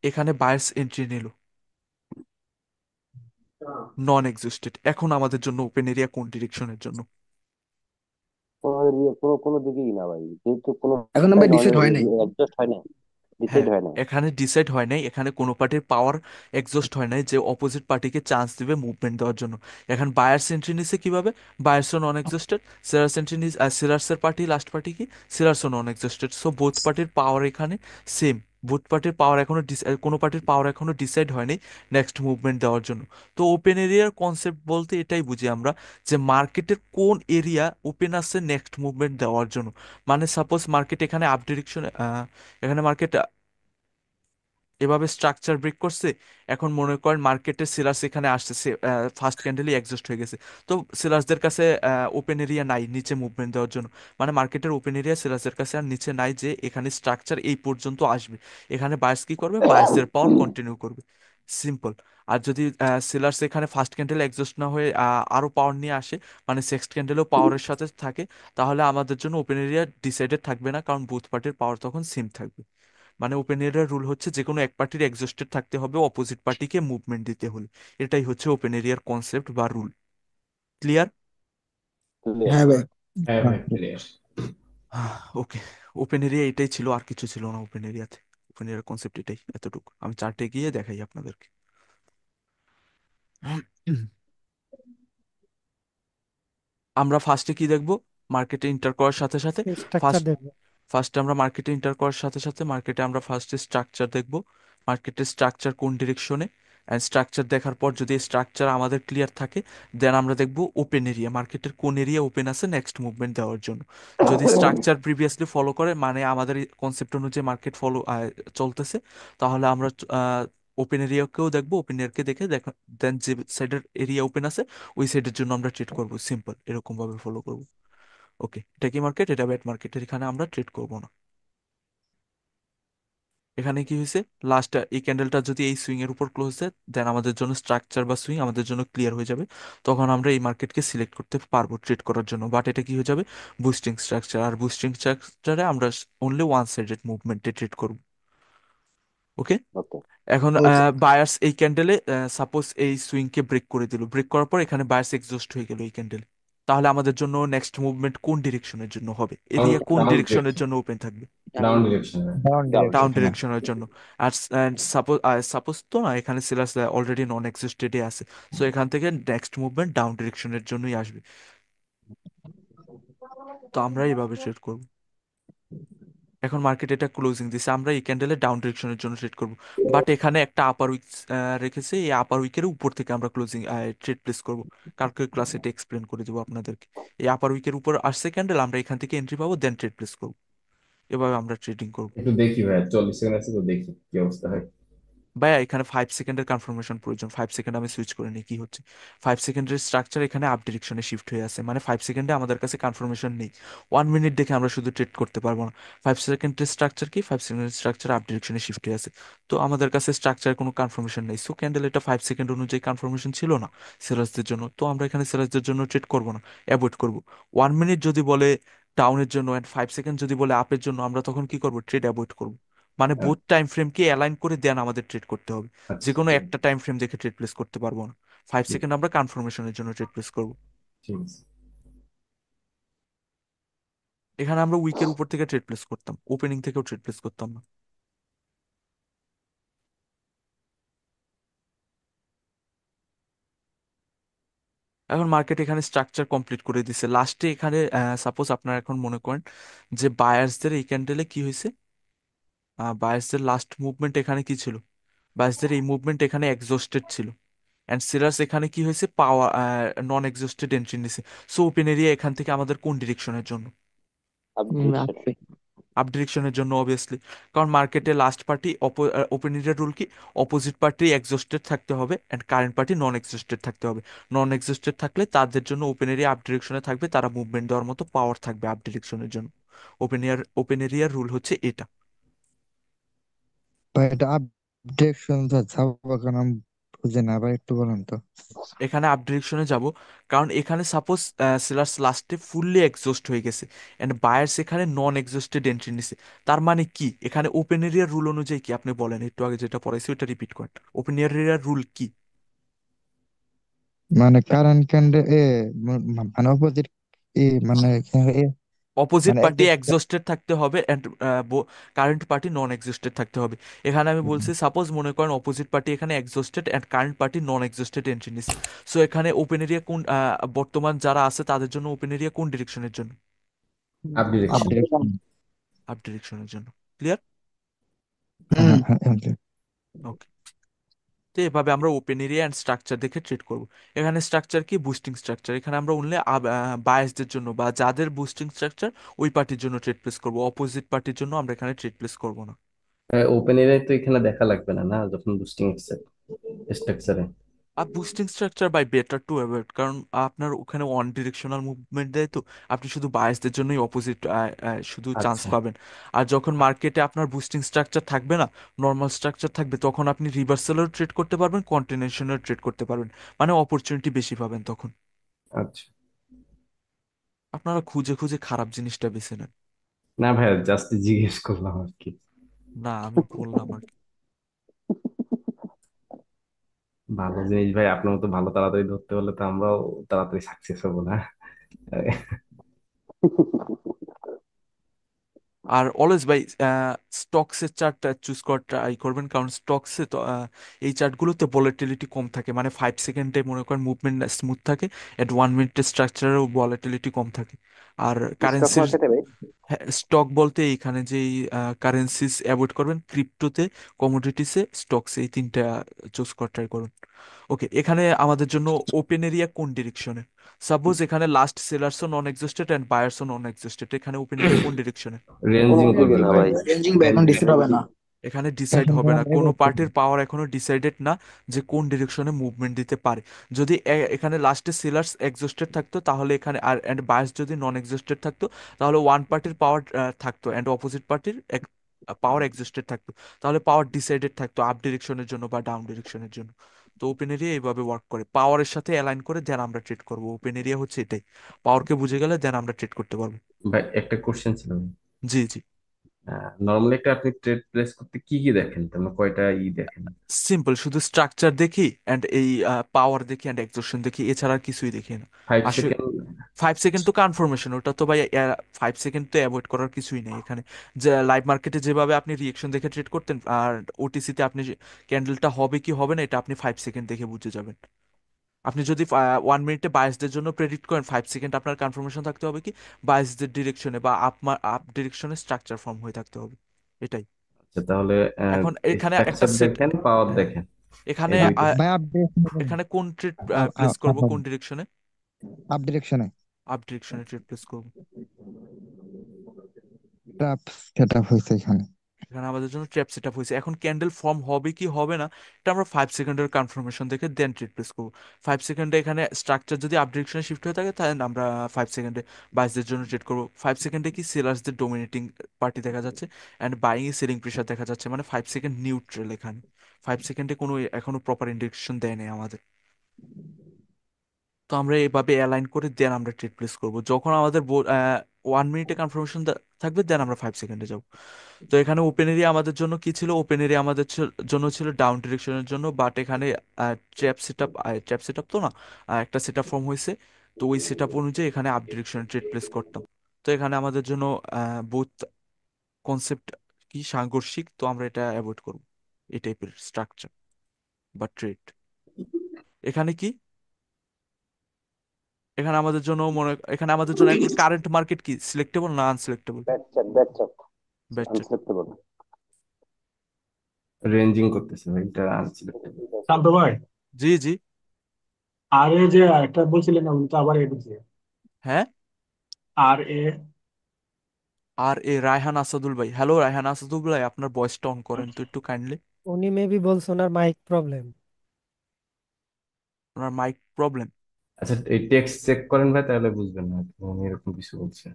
এখানে বায়ার্স এন্ট্রি নিল, নন এক্সিস্টেড, এখন আমাদের জন্য ওপেন এরিয়া কোন ডিরেকশনের জন্য? কোনো কোনো দিকেই না ভাই, যেহেতু কোনো এখন ভাই ডিসাইড হয় নাই। অ্যাডজাস্ট হয় না, ডিসাইড হ্যাঁ, হয় না। এখানে ডিসাইড হয় নাই, এখানে কোনো পার্টির পাওয়ার এক্সস্ট হয় নাই যে অপোজিট পার্টিকে চান্স দিবে মুভমেন্ট দেওয়ার জন্য। এখন বায়ার্স এন্ট্রি নিছে কিভাবে? বায়ার্সও নন এক্সস্টেড, সেলার্স এন্ট্রি নিস, সেলার্সের পার্টি লাস্ট পার্টি কি? সেলার্সও নন এক্সস্টেড। সো বোথ পার্টির পাওয়ার এখানে সেম, বোথ পার্টির পাওয়ার এখনো কোনো পার্টির পাওয়ার এখনো ডিসাইড হয়নি নেক্সট মুভমেন্ট দেওয়ার জন্য। তো ওপেন এরিয়ার কনসেপ্ট বলতে এটাই বুঝি আমরা, যে মার্কেটের কোন এরিয়া ওপেন আছে নেক্সট মুভমেন্ট দেওয়ার জন্য। মানে সাপোজ মার্কেট এখানে আপ ডিরেকশন, এখানে মার্কেট এভাবে স্ট্রাকচার ব্রেক করছে, এখন মনে করেন মার্কেটের সেলার্স এখানে আসছে, ফার্স্ট ক্যান্ডেলই এক্সস্ট হয়ে গেছে। তো সেলার্সদের কাছে ওপেন এরিয়া নাই নিচে মুভমেন্ট দেওয়ার জন্য, মানে মার্কেটের ওপেন এরিয়া সেলার্সদের কাছে আর নিচে নাই যে এখানে স্ট্রাকচার এই পর্যন্ত আসবে। এখানে বায়ার্স কি করবে? বায়ার্সদের পাওয়ার কন্টিনিউ করবে, সিম্পল। আর যদি সেলার্স এখানে ফার্স্ট ক্যান্ডেলে এক্সস্ট না হয়ে আরো পাওয়ার নিয়ে আসে, মানে সেক্সট ক্যান্ডেলও পাওয়ারের সাথে থাকে, তাহলে আমাদের জন্য ওপেন এরিয়া ডিসাইডেড থাকবে না, কারণ বুথ পার্টির পাওয়ার তখন সেম থাকবে। মানে ওপেন এরিয়ার রুল হচ্ছে যে কোনো এক পার্টির এক্সস্টেড থাকতে হবে অপোজিট পার্টিকে মুভমেন্ট দিতে হলে। এটাই হচ্ছে ওপেন এরিয়ার কনসেপ্ট বা রুল। ক্লিয়ার? ক্লিয়ার। হ্যাঁ ভাই। হ্যাঁ ভাই, ক্লিয়ার। ওকে, ওপেন এরিয়া এটাই ছিল, আর কিছু ছিল না ওপেন এরিয়াতে। ওপেন এরিয়ার কনসেপ্ট এটাই, এতটুকু। আমি চার্টে গিয়ে দেখাই আপনাদেরকে। আমরা ফার্স্টে কি দেখবো? মার্কেটে এন্টার করার সাথে সাথে স্ট্রাকচার ফার্স্ট দেখবো। ফার্স্টে আমরা মার্কেটে এন্টার করার সাথে সাথে মার্কেটে আমরা ফার্স্টে স্ট্রাকচার দেখব, মার্কেটের স্ট্রাকচার কোন ডিরেকশনে। অ্যান্ড স্ট্রাকচার দেখার পর যদি স্ট্রাকচার আমাদের ক্লিয়ার থাকে, দেন আমরা দেখব ওপেন এরিয়া, মার্কেটের কোন এরিয়া ওপেন আছে নেক্সট মুভমেন্ট দেওয়ার জন্য। যদি স্ট্রাকচার প্রিভিয়াসলি ফলো করে, মানে আমাদের কনসেপ্ট অনুযায়ী মার্কেট ফলো চলতেছে, তাহলে আমরা ওপেন এরিয়াকেও দেখবো, ওপেন এরিয়াকে দেখে দেন যে সাইডের এরিয়া ওপেন আছে ওই সাইডের জন্য আমরা ট্রেড করব, সিম্পল, এরকম ভাবে ফলো করব। ওকে, এটা কি মার্কেট? এটা ব্যাট মার্কেটের, এখানে আমরা ট্রেড করব না। এখানে কি হয়েছে? লাস্ট এই ক্যান্ডেলটা যদি এই সুইং এর উপর ক্লোজ দেয়, দেন আমাদের জন্য স্ট্রাকচার বা সুইং আমাদের জন্য ক্লিয়ার হয়ে যাবে, তখন আমরা এই মার্কেটকে সিলেক্ট করতে পারবো ট্রেড করার জন্য। বাট এটা কি হয়ে যাবে? বুস্টিং স্ট্রাকচার, আর বুস্টিং স্ট্রাকচারে আমরা অনলি ওয়ান সাইডেড মুভমেন্টে ট্রেড করব। ওকে, ওকে। এখন ওকে। বায়ার্স এই ক্যান্ডেলে সাপোজ এই সুইংকে ব্রেক করে দিল, ব্রেক করার পর এখানে বায়ার্স এক্সস্ট হয়ে গেল এই ক্যান্ডেলে, তাহলে আমাদের জন্য নেক্সট মুভমেন্ট কোন ডিরেকশনের জন্য হবে? ডাউন, এরিয়া কোন ডাউন ডিরেকশনের ডিরেকশন, জন্য ওপেন থাকবে? Down direction. Down down. Down ডিরেকশনে। ডিরেকশনের জন্য। আর সাপোজ সাপোজ তো না, এখানে সিলাস অলরেডি নন এক্সিস্টেডে আছে, সো এখান থেকে নেক্সট মুভমেন্ট ডাউন ডিরেকশনের জন্যই আসবে। তো আমরা এইভাবে ট্রেড করব। এখন মার্কেট এটা ক্লোজিং দিছে, আমরা এই ক্যান্ডেলে ডাউন ডিরেকশনের জন্য ট্রেড করব। বাট এখানে একটা আপার উইক রেখেছে, এই আপার উইকের উপর থেকে আমরা ক্লোজিং ট্রেড প্লেস করব। কালকে ক্লাসে এটা এক্সপ্লেন করে দেবো আপনাদেরকে। এই আপার উইকের উপর আসছে ক্যান্ডেল, আমরা এখান থেকে এন্ট্রি পাবো, দেন ট্রেড প্লেস করব। এভাবে আমরা ট্রেডিং করব। একটু দেখি ভাই, 40 সেকেন্ড আছে, তো দেখি কি অবস্থা হয়। ভাইয়া এখানে 5 সেকেন্ডের কনফার্মেশন প্রয়োজন, 5 সেকেন্ড আমি সুইচ করে নিই কি হচ্ছে। 5 সেকেন্ডের স্ট্রাকচার এখানে আপ ডিরেকশনে শিফট হয়ে আছে, মানে 5 সেকেন্ডে আমাদের কাছে কনফার্মেশন নেই। 1 মিনিট দেখে আমরা শুধু ট্রেড করতে পারবো না। 5 সেকেন্ডের স্ট্রাকচার কি? 5 সেকেন্ডের স্ট্রাকচার আপ ডিরেকশনে শিফট হয়ে আছে, তো আমাদের কাছে স্ট্রাকচার কোনো কনফার্মেশন নেই। সো ক্যান্ডেল এটা 5 সেকেন্ড অনুযায়ী কনফার্মেশন ছিল না সেলার্সদের জন্য, তো আমরা এখানে সেলার্সদের জন্য ট্রেড করবো না, অ্যাভয়েড করবো। 1 মিনিট যদি বলে ডাউনের জন্য অ্যান্ড 5 সেকেন্ড যদি বলে আপের জন্য, আমরা তখন কি করবো? ট্রেড অ্যাভয়েড করবো। মানে হ্যাঁ, বোথ টাইম ফ্রেমকে অ্যালাইন করে দেন আমাদের ট্রেড করতে হবে। যে আচ্ছা, কোনো একটা টাইম ফ্রেম দেখে ট্রেড প্লেস করতে পারবো না। 5 সেকেন্ড আমরা কনফার্মেশনের জন্য ট্রেড প্লেস করবো। ঠিক আছে। এখানে আমরা উইকের উপর থেকে ট্রেড প্লেস করতাম, ওপেনিং থেকেও ট্রেড প্লেস করতাম না। এখন মার্কেট এখানে স্ট্রাকচার কমপ্লিট করে দিছে লাস্টে। এখানে সাপোজ আপনারা এখন মনে করেন যে বায়ার্সদের এই ক্যান্ডেলে কি হয়েছে, বায়ার্সদের লাস্ট মুভমেন্ট এখানে কি ছিল, বায়ার্সদের এই মুভমেন্ট এখানে এক্সস্টেড ছিল, অ্যান্ড সেলার্স এখানে কি হয়েছে, পাওয়ার নন এক্সস্টেড এন্ট্রি নিছে। সো ওপেন এরিয়া এখান থেকে আমাদের কোন ডিরেকশনের জন্য? আছে। আপ ডিরেকশনের জন্য অবভিয়াসলি। কারণ মার্কেটে last party open area rule কি, অপোজিট পার্টি এক্সস্টেড থাকতে হবে and current party non exhausted থাকতে হবে। নন এক্সস্টেড থাকলে তাদের জন্য ওপেন এরিয়া আপ ডিরেকশনে থাকবে, তারা মুভমেন্ট দেওয়ার মতো পাওয়ার থাকবে আপ ডিরেকশনের জন্য। ওপেন এরিয়ার রুল হচ্ছে এটা। ভাই এটা আপডেশন যাবো কেন আমি বুঝি না ভাই, একটু বলেন তো। এখানে আপ ডিরেকশনে যাব কারণ এখানে সাপোজ সেলার্স লাস্টে ফুললি এক্সস্ট হয়ে গেছে এন্ড বায়ার্স এখানে নন এক্সস্টেড এন্ট্রি নিছে। তার মানে কি, এখানে ওপেন এরিয়ার রুল অনুযায়ী কি আপনি বলেন, একটু আগে যেটা পড়াইছি ওটা রিপিট করেন। ওপেন এরিয়ার রুল কি? মানে কারেন্ট ক্যান্ডেল মানে অপোজিট মানে এ, অপোজিট মানে পার্টি একজস্ট। এক্সস্টেড থাকতে হবে and current party non exhausted থাকতে হবে। এখানে আমি বলছি সাপোজ মনে করেন অপোজিট পার্টি এখানে exhausted and current party non exhausted entry নিছে। সো এখানে ওপেন এরিয়া কোন বর্তমান যারা আছে তাদের জন্য ওপেন এরিয়া কোন ডিরেকশনের জন্য? Up direction. আপডেশন। আপ ডিরেকশনের জন্য। ক্লিয়ার? হ্যাঁ হ্যাঁ হ্যাঁ। ওকে। তো এভাবে আমরা ওপেন এরিয়া অ্যান্ড স্ট্রাকচার দেখে ট্রিট করব। এখানে স্ট্রাকচার কি, বুস্টিং স্ট্রাকচার। এখানে আমরা অনলি বায়াসদের জন্য বা যাদের বুস্টিং স্ট্রাকচার ওই পার্টির জন্য ট্রেড প্লেস করব, অপোজিট পার্টির জন্য আমরা এখানে ট্রেড প্লেস করব না। ওপেন এরিয়ায় তো এখানে দেখা লাগবে না, না যখন বুস্টিং স্ট্রাকচারে। আর boosting structure by better to avoid, কারণ আপনার ওখানে ওয়ান ডিরেকশনাল মুভমেন্ট দেয়, তো আপনি শুধু বায়াসদের জন্যই অপোজিট শুধু চান্স আচ্ছা পাবেন। আর যখন মার্কেটে আপনার বুস্টিং স্ট্রাকচার থাকবে না, নর্মাল স্ট্রাকচার থাকবে, তখন আপনি রিভার্সালও ট্রেড করতে পারবেন, কন্টিনিউশনাল ট্রেড করতে পারবেন, মানে অপরচুনিটি বেশি পাবেন তখন। আচ্ছা। আপনারা খুঁজে খুঁজে খারাপ জিনিসটা বেছে নেন। না ভাইয়া, জাস্ট জিজ্ঞেস করলাম আর কি। না, আমি বললাম আর কি। ভালো জিনিস ভাই, আপনার মতো ভালো তাড়াতাড়ি ধরতে হলে তো আমরাও তাড়াতাড়ি সাকসেস হবো না? আর অলওয়েজ ভাই স্টকসের চার্ট চুজ করার ট্রাই করবেন, কারণ স্টকসে তো এই চার্টগুলোতে ভলাটিলিটি কম থাকে, মানে 5 সেকেন্ডে মনে করেন মুভমেন্ট স্মুথ থাকে, এট 1 মিনিটের স্ট্রাকচারেও ভলাটিলিটি কম থাকে। আর স্টক কারেন্সির, মার্কেটে ভাই স্টক বলতে এইখানে যেই কারেন্সিস অ্যাভয়েড করবেন, ক্রিপ্টোতে, কমোডিটিসে, স্টকসে, এই তিনটা চুজ করার ট্রাই করুন। ওকে, এখানে আমাদের জন্য ওপেন এরিয়া কোন ডিরেকশনে? সাপোজ এখানে লাস্ট সেলার্সও নন এক্সিস্টেড এন্ড বায়ার্সও নন এক্সিস্টেড, এখানে ওপেন এরিয়া কোন ডিরেকশনে? কোনো রেঞ্জিং দিকে করবে না ভাই। ভাই। রেঞ্জিং ভাই, এখন ডিসাইড হবে না। এখানে ডিসাইড এখন হবে না, তোমার কোনো এগোচ্ছে পার্টির পাওয়ার এখনো ডিসাইডেড না যে কোন ডিরেকশনে মুভমেন্ট দিতে পারে। যদি এখানে লাস্টে সেলার্স এক্সস্টেড থাকতো তাহলে এখানে, আর এন্ড বায়াস যদি নন এক্সস্টেড থাকতো, তাহলে ওয়ান পার্টির পাওয়ার থাকতো এন্ড অপোজিট পার্টির পাওয়ার এক্সস্টেড থাকতো, তাহলে পাওয়ার ডিসাইডেড থাকতো আপ ডিরেকশনের জন্য বা ডাউন ডিরেকশনের জন্য। তো ওপেন এরিয়া এইভাবে ওয়ার্ক করে, পাওয়ারের সাথে অ্যালাইন করে দেন আমরা ট্রেড করবো। ওপেন এরিয়া হচ্ছে এটাই, পাওয়ারকে বুঝে গেলে দেন আমরা ট্রেড করতে পারবো। ভাই একটা কোশ্চেন ছিল। জি জি। নর্মালি একটা আপনি ট্রেড প্লেস করতে কি কি দেখেন, তার কয়টা দেখেন? সিম্পল, শুধু স্ট্রাকচার দেখি অ্যান্ড এই পাওয়ার দেখি অ্যান্ড এক্সর্শন দেখি, এছাড়া আর কিছুই দেখি না। ফাইভ আসলে সেকেন্ড 5 সেকেন্ড তো কনফার্মেশন, ওটা তো ভাই 5 সেকেন্ড তো অ্যাভয়েড করার কিছুই নেই এখানে। যে লাইভ মার্কেটে যেভাবে আপনি রিয়েকশন দেখে ট্রেড করতেন, আর ওটিসিতে আপনি ক্যান্ডেলটা হবে কি হবে না এটা আপনি 5 সেকেন্ড দেখে বুঝে যাবেন। আপনি যদি 1 মিনিটে বায়াসদের জন্য প্রেডিক্ট করেন, 5 সেকেন্ড আপনার কনফার্মেশন থাকতে হবে কি বায়াসদের ডিরেকশনে বা আপ ডিরেকশনে স্ট্রাকচার ফর্ম হয়ে থাকতে হবে, এটাই। আচ্ছা, তাহলে এখন এখানে একটা স্ট্রাকচার সেট, দেখেন, পাওয়ার হ্যাঁ, দেখেন, এখানে এই দুইটা। ভাই আপডেশন। এখানে কোন ট্রেড প্লেস করব, কোন ডিরেকশনে? আপ ডিরেকশনে আপ ডিরেকশনে ট্রেড প্লেস করব। ট্র্যাপ সেট আপ হয়েছে এখানে। এখানে আমাদের জন্য ট্র্যাপ সেট আপ হয়েছে। এখন ক্যান্ডেল ফর্ম হবে কি হবে না এটা আমরা 5 সেকেন্ডের কনফার্মেশন দেখে দেন ট্রেড প্লেস করবো। 5 সেকেন্ডে এখানে স্ট্রাকচার যদি আপ ডিরেকশনে শিফট হয়ে থাকে তাহলে আমরা 5 সেকেন্ডে বাইসদের জন্য ট্রেড করবো। 5 সেকেন্ডে কি সেলার্সদের ডোমিনেটিং পার্টি দেখা যাচ্ছে and buying a selling pressure দেখা যাচ্ছে, মানে 5 সেকেন্ড নিউট্রাল এখানে। 5 সেকেন্ডে কোনো এখনো প্রপার ইন্ডিকেশন দেয় নাই আমাদের। তো আমরা এভাবে অ্যালাইন করে দেন আমরা ট্রেড প্লেস করব। যখন আমাদের 1 মিনিটে কনফার্মেশন থাকবে, দেন আমরা 5 সেকেন্ডে যাব। তো এখানে ওপেন এরিয়া আমাদের জন্য কি ছিল? ওপেন এরিয়া আমাদের জন্য ছিল ডাউন ডিরেকশনের জন্য, বাট এখানে ট্র্যাপ সেট আপ তো না, একটা সেট আপ ফর্ম হয়েছে। তো ওই সেট আপ অনুযায়ী এখানে আপ ডিরেকশনে ট্রেড প্লেস করতাম। তো এখানে আমাদের জন্য বোথ কনসেপ্ট কি সাংঘর্ষিক, তো আমরা এটা অ্যাভয়েড করব, এই টাইপের স্ট্রাকচার বা ট্রেড। এখানে কি, এখানে আমাদের জন্য এখন কারেন্ট মার্কেট কি সিলেক্টেবল না unselectable? Bad chart best. Unacceptable. Ranging করতেছে ভাই, এটা আনসিলেক্টেবল। শান্ত ভাই, জি জি। আর এ যে একটা বলছিলেন না, উনি তো আবার এ দিচ্ছে। হ্যাঁ, আর এ আর এ রায়হান আসাদুল ভাই, হ্যালো রায়হান আসাদুল ভাই, আপনার ভয়েসটা অন করেন তো একটু কাইন্ডলি। উনি মেবি বলছে ওনার মাইক প্রবলেম। ওনার মাইক প্রবলেম? আচ্ছা, এই টেক্সট চেক করেন ভাই, তাহলে বুঝবেন না উনি এরকম কিছু বলছে।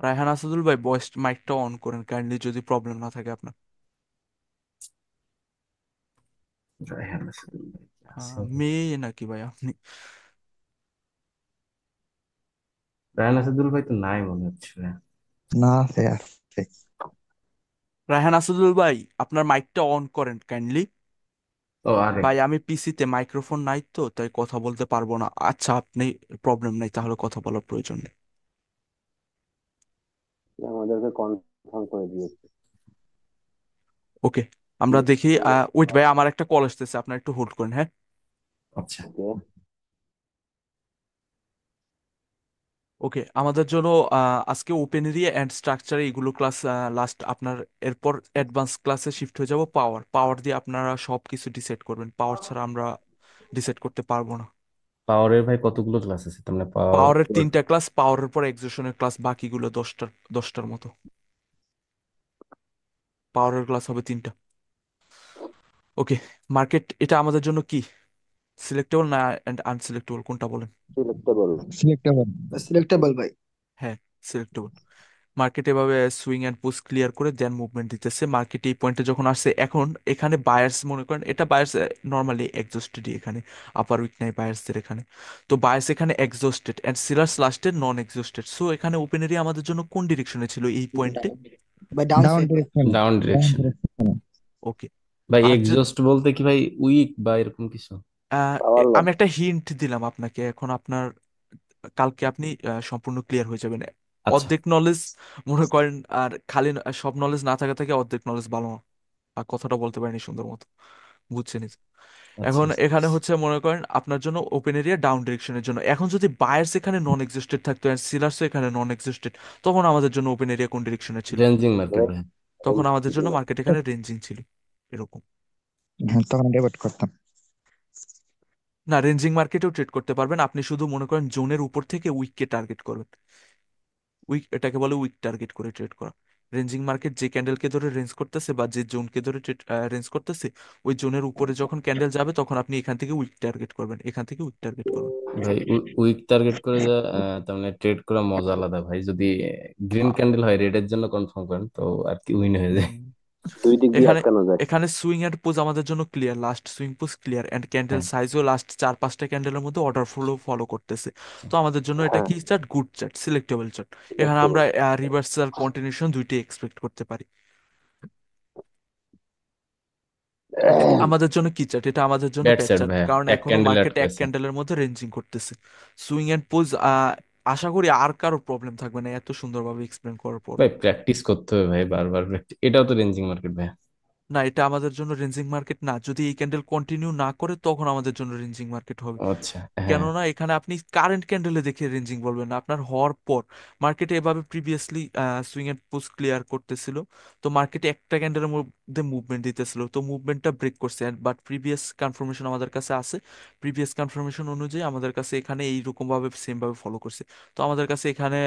রায়হান আসাদুল ভাই, ভয়েস মাইকটা অন করেন কাইন্ডলি, যদি প্রবলেম না থাকে আপনার। রায়হান আসাদুল ভাই আছে? মেয়ে নাকি ভাই আপনি? রায়হান আসাদুল ভাই তো নাই মনে হচ্ছে। না, আছে আছে। রায়হান আসাদুল ভাই, আপনার মাইকটা অন করেন কাইন্ডলি। ও আরে, ভাই আমি পিসিতে মাইক্রোফোন নাই তো, তাই কথা বলতে পারবো না। আচ্ছা, আপনি প্রবলেম নাই তাহলে কথা বলার প্রয়োজন নেই। আমাদেরকে কনফার্ম করে দিয়েছে। ওকে, আমরা দেখি। ওয়েট ভাই, আমার একটা কল আসতেছে, আপনার একটু হোল্ড করেন, হ্যাঁ। আচ্ছা। ওকে। ওকে, আমাদের জন্য আজকে ওপেন এরিয়া অ্যান্ড স্ট্রাকচার এগুলো ক্লাস লাস্ট আপনার। এরপর অ্যাডভান্স ক্লাসে শিফট হয়ে যাব পাওয়ার। পাওয়ার দিয়ে আপনারা সব কিছু ডিসাইড করবেন, পাওয়ার ছাড়া আমরা ডিসাইড করতে পারবো না। পাওয়ারের ভাই কতগুলো ক্লাস আছে তার মানে? পাওয়ার পাওয়ারের 3টা ক্লাস, পাওয়ারের পর এক্সেশনের ক্লাস, বাকিগুলো 10টার মতো। পাওয়ারের ক্লাস হবে 3টা। ওকে, মার্কেট এটা আমাদের জন্য কি সিলেক্টেবল না অ্যান্ড আনসিলেক্টেবল, কোনটা বলেন? সিলেক্টেবল। সিলেক্টেবল। সিলেক্টেবল ভাই। হ্যাঁ, সিলেক্টেবল। মার্কেট এভাবে সুইং অ্যান্ড পুশ ক্লিয়ার করে দেন মুভমেন্ট দিতেছে। মার্কেট এই পয়েন্টে যখন আসছে, এখন এখানে বায়ার্স মনে করেন, এটা বায়ার্স নর্মালি এক্সস্টেডই এখানে, আপার উইক নাই বায়ার্সদের এখানে। তো বায়ার্স এখানে এক্সস্টেড অ্যান্ড সিলার্স লাস্টে নন এক্সস্টেড। সো এখানে ওপেন এরিয়া আমাদের জন্য কোন ডিরেকশনে ছিল এই পয়েন্টে? ভাই ডাউন ডাউন সাইড ভাই। Direction. Down down direction. Direction. Okay. ভাই আর এক্সজস্ট বলতে কি ভাই, উইক বা এরকম কিছু? Power loss. আমি একটা হিন্ট দিলাম আপনাকে, এখন আপনার কালকে আপনি সম্পূর্ণ ক্লিয়ার হয়ে যাবেন। আচ্ছা অর্ধেক নলেজ মনে করেন, আর খালি সব নলেজ না থাকা থেকে অর্ধেক নলেজ ভালো না। আর কথাটা বলতে পারিনি সুন্দর মতো, বুঝছেনই তো। আচ্ছা এখন আচ্ছা। এখানে হচ্ছে মনে করেন আপনার জন্য ওপেন এরিয়া ডাউন ডিরেকশনের জন্য, এখন যদি বায়ার্স এখানে নন এক্সিস্টেড থাকতো আর সিলার্সও এখানে নন এক্সিস্টেড, তখন আমাদের জন্য ওপেন এরিয়া কোন ডিরেকশনে ছিল? রেঞ্জিং মার্কেট ভাই। তখন আমাদের জন্য মার্কেট এখানে রেঞ্জিং ছিল, এরকম। হ্যাঁ, তখন ডেবিট করতাম। না, রেঞ্জিং মার্কেটেও ট্রেড করতে পারবেন, আপনি শুধু মনে করেন জোনের উপর থেকে উইককে টার্গেট করবেন। উইক, এটাকে বলে উইক টার্গেট করে ট্রেড করা। রেঞ্জিং মার্কেট যে ক্যান্ডেলকে ধরে রেঞ্জ করতেছে বা যে জোনকে ধরে রেঞ্জ করতেছে, ওই জোনের উপরে যখন ক্যান্ডেল যাবে তখন আপনি এখান থেকে উইক টার্গেট করবেন, এখান থেকে উইক টার্গেট করবেন, ভাই উইক টার্গেট করে যা তার মানে ট্রেড করা মজা আলাদা ভাই। যদি গ্রিন এরকম। ক্যান্ডেল হয় রেডের জন্য কনফার্ম করেন তো আর কি উইন হয়ে যায়। হুম। দুই দিক দিয়ে এখানে আটকানো যায়। এখানে সুইং এন্ড পোজ আমাদের জন্য clear, last swing pause clear and candle হ্যাঁ সাইজও লাস্ট 4-5টা ক্যান্ডেলের মধ্যে অর্ডার ফ্লো ফলো করতেছে। তো আমাদের জন্য এটা হ্যাঁ, কি chart? Good chart, selectable chart. এখানে সিলেক্টেবল। আমরা রিভার্সাল কন্টিনিউশন দুইটাই এক্সপেক্ট করতে পারি। ওকে, আমাদের জন্য কি চার্ট? এটা আমাদের জন্য ব্যাট ব্যাড সেট চার্ট, ভাইয়া, কারণ এক এখনো ক্যান্ডেল মার্কেট এক আটকাইছে। ক্যান্ডেলের মধ্যে রেঞ্জিং করতেছে। সুইং এন্ড পোজ আশা করি আর কারো প্রবলেম থাকবে না এত সুন্দরভাবে এক্সপ্লেন করার পর। ভাই প্র্যাকটিস করতে হবে ভাই, বারবার প্র্যাকটিস। এটাও তো রেঞ্জিং মার্কেট ভাই। না, এটা আমাদের জন্য রেঞ্জিং মার্কেট না, যদি এই ক্যান্ডেল কন্টিনিউ না করে তখন আমাদের জন্য রেঞ্জিং মার্কেট হবে। আচ্ছা হ্যাঁ। কেননা এখানে আপনি কারেন্ট ক্যান্ডেলে দেখে রেঞ্জিং বলবেন না, আপনার হওয়ার পর মার্কেটে এভাবে previously swing and push clear করতেছিল। তো মার্কেটে একটা ক্যান্ডেলের মধ্যে মুভমেন্ট দিতেছিল, তো মুভমেন্টটা ব্রেক করছে, বাট প্রিভিয়াস কনফার্মেশন আমাদের কাছে আছে। প্রিভিয়াস কনফার্মেশন অনুযায়ী আমাদের কাছে এখানে এইরকম ভাবে সেম ভাবে ফলো করছে। তো আমাদের কাছে এখানে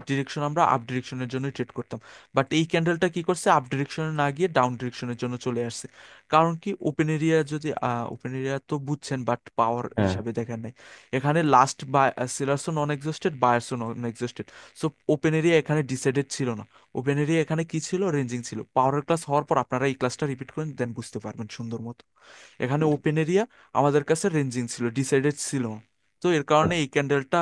ডিরেকশন আমরা আপ ডিরেকশনের জন্য ট্রেড করতাম। বাট এই ক্যান্ডেলটা কি করছে? আপ ডিরেকশনে না গিয়ে ডাউন ডিরেকশনের জন্য চলে আসছে। কারণ কি, ওপেন এরিয়া যদি ওপেন এরিয়া তো বুঝছেন, বাট পাওয়ার হ্যাঁ হিসাবে দেখেন নাই। এখানে লাস্ট বাই সেলার্সও নন এক্সস্টেড, বায়ার্সও non exhausted. So open area এখানে ডিসাইডেড ছিল না। ওপেন এরিয়া এখানে কি ছিল? রেঞ্জিং ছিল। পাওয়ার ক্লাস হওয়ার পর আপনারা এই ক্লাসটা রিপিট করেন, দেন বুঝতে পারবেন সুন্দর মতো। এখানে ওপেন এরিয়া আমাদের কাছে রেঞ্জিং ছিল, ডিসাইডেড ছিল না। তো এর কারণে এই ক্যান্ডেলটা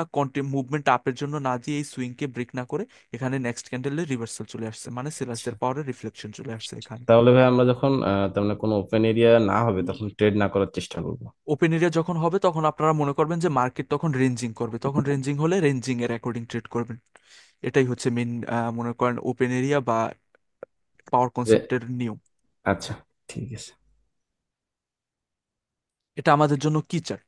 মুভমেন্ট আপের জন্য না দিয়ে এই সুইংকে ব্রেক না করে এখানে নেক্সট ক্যান্ডেলে রিভার্সাল চলে আসছে, মানে আচ্ছা, সেলার্সের পাওয়ারে রিফ্লেকশন চলে আসছে এখানে। তাহলে ভাই আমরা যখন তার মানে কোনো ওপেন এরিয়া না হবে তখন ট্রেড না করার চেষ্টা করবো। ওপেন এরিয়া যখন হবে তখন আপনারা মনে করবেন যে মার্কেট তখন রেঞ্জিং করবে, তখন রেঞ্জিং হলে রেঞ্জিং এর অ্যাকর্ডিং ট্রেড করবেন। এটাই হচ্ছে মেন, মনে করেন ওপেন এরিয়া বা পাওয়ার যে কনসেপ্টের নিয়ম। আচ্ছা, ঠিক আছে। এটা আমাদের জন্য কি চার্ট?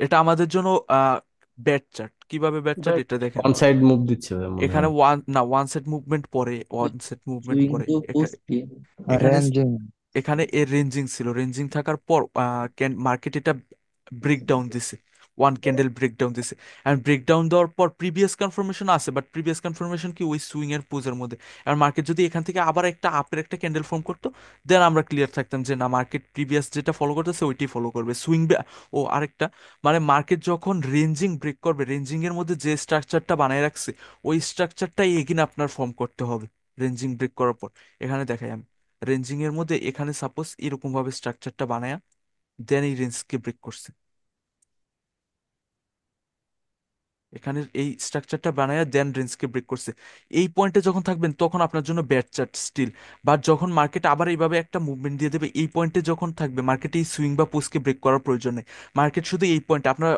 এটা আমাদের জন্য ব্যাট চার্ট। কিভাবে ব্যাট চার্ট এটা দেখেন। অন সাইড মুভ দিচ্ছে ভাই মনে এখানে হয়। ওয়ান সেট মুভমেন্ট পরে, ওয়ান সেট মুভমেন্ট সুইং পরে টু পুশ কি? এখানে রেঞ্জিং। এখানে এর রেঞ্জিং ছিল, রেঞ্জিং থাকার পর মার্কেট এটা ব্রেকডাউন দিছে, ওয়ান ক্যান্ডেল ব্রেকডাউন দিছে। এন্ড ব্রেকডাউন দেওয়ার পর প্রিভিয়াস কনফার্মেশন আছে, বাট প্রিভিয়াস কনফার্মেশন কি ওই সুইং এর পোজের মধ্যে। আর মার্কেট যদি এখান থেকে আবার একটা আপের একটা ক্যান্ডেল ফর্ম করতো, দেন আমরা ক্লিয়ার থাকতাম যে না, মার্কেট প্রিভিয়াস যেটা ফলো করতেছে ওইটাই ফলো করবে সুইং। ও আরেকটা, মানে মার্কেট যখন রেঞ্জিং ব্রেক করবে, রেঞ্জিং এর মধ্যে যে স্ট্রাকচারটা বানায় রাখছে ওই স্ট্রাকচারটাই এগিন আপনার ফর্ম করতে হবে রেঞ্জিং ব্রেক করার পর। এখানে দেখাই আমি, রেঞ্জিং এর মধ্যে এখানে সাপোজ এরকম ভাবে স্ট্রাকচারটা বানায়া দেন এই রেঞ্জকে ব্রেক করছে, এখানে এই স্ট্রাকচারটা বানায়া দেন রেঞ্জকে ব্রেক করছে। এই পয়েন্টে যখন থাকবেন তখন আপনার জন্য ব্যাড চার্ট স্টিল। বাট যখন মার্কেট আবার এইভাবে একটা মুভমেন্ট দিয়ে দেবে, এই পয়েন্টে যখন থাকবে মার্কেটে এই সুইং বা পোস্টকে ব্রেক করার প্রয়োজন নেই। মার্কেট শুধু এই পয়েন্টে আপনারা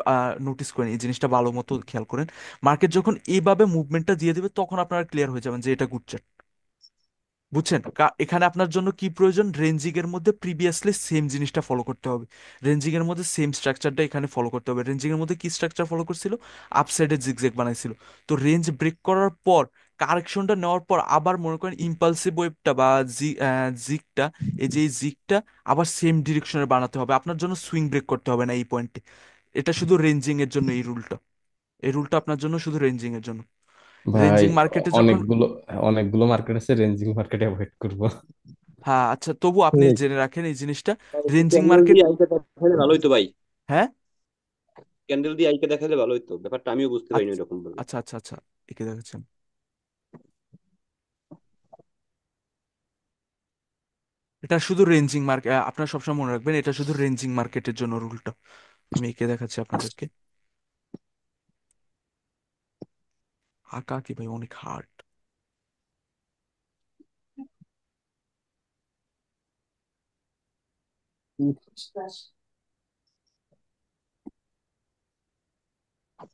নোটিস করেন, এই জিনিসটা ভালো মতো খেয়াল করেন। মার্কেট যখন এইভাবে মুভমেন্টটা দিয়ে দেবে তখন আপনারা ক্লিয়ার হয়ে যাবেন যে এটা গুড চার্ট। বুঝছেন? এখানে আপনার জন্য কি প্রয়োজন, রেঞ্জিং এর মধ্যে প্রিভিয়াসলি সেম জিনিসটা ফলো করতে হবে, রেঞ্জিং এর মধ্যে সেম স্ট্রাকচারটা এখানে ফলো করতে হবে। রেঞ্জিং এর মধ্যে কি স্ট্রাকচার ফলো করছিল, আপসাইডে জিগজ্যাগ বানাইছিল। তো রেঞ্জ ব্রেক করার পর কারেকশনটা নেওয়ার পর আবার মনে করেন ইম্পালসিভ ওয়েভটা বা জিগটা, এই যে এই জিগটা আবার সেম ডিরেকশনে বানাতে হবে, আপনার জন্য সুইং ব্রেক করতে হবে না এই পয়েন্টে। এটা শুধু রেঞ্জিং এর জন্য এই রুলটা আপনার জন্য শুধু রেঞ্জিং এর জন্য। ভাই রেঞ্জিং মার্কেটে যখন, অনেকগুলো অনেকগুলো মার্কেট আছে, রেঞ্জিং মার্কেটে অ্যাভয়েড করবো। হ্যাঁ আচ্ছা, তবু আপনি জেনে রাখেন এই জিনিসটা। রেঞ্জিং ক্যান্ডেল মার্কেট, দিয়ে আইকে দেখালে ভালো হতো ভাই। হ্যাঁ ক্যান্ডেল দিয়ে আইকে দেখালে ভালো হতো, ব্যাপারটা আমিও বুঝতে পারিনি আচ্ছা এরকম ভাবে। আচ্ছা আচ্ছা আচ্ছা, একে দেখাচ্ছেন। এটা শুধু রেঞ্জিং মার্কেট, আপনারা সবসময় মনে রাখবেন এটা শুধু রেঞ্জিং মার্কেটের জন্য রুলটা। আমি একে দেখাচ্ছি আপনাদেরকে। আঁকা কি ভাই অনেক হার্ড।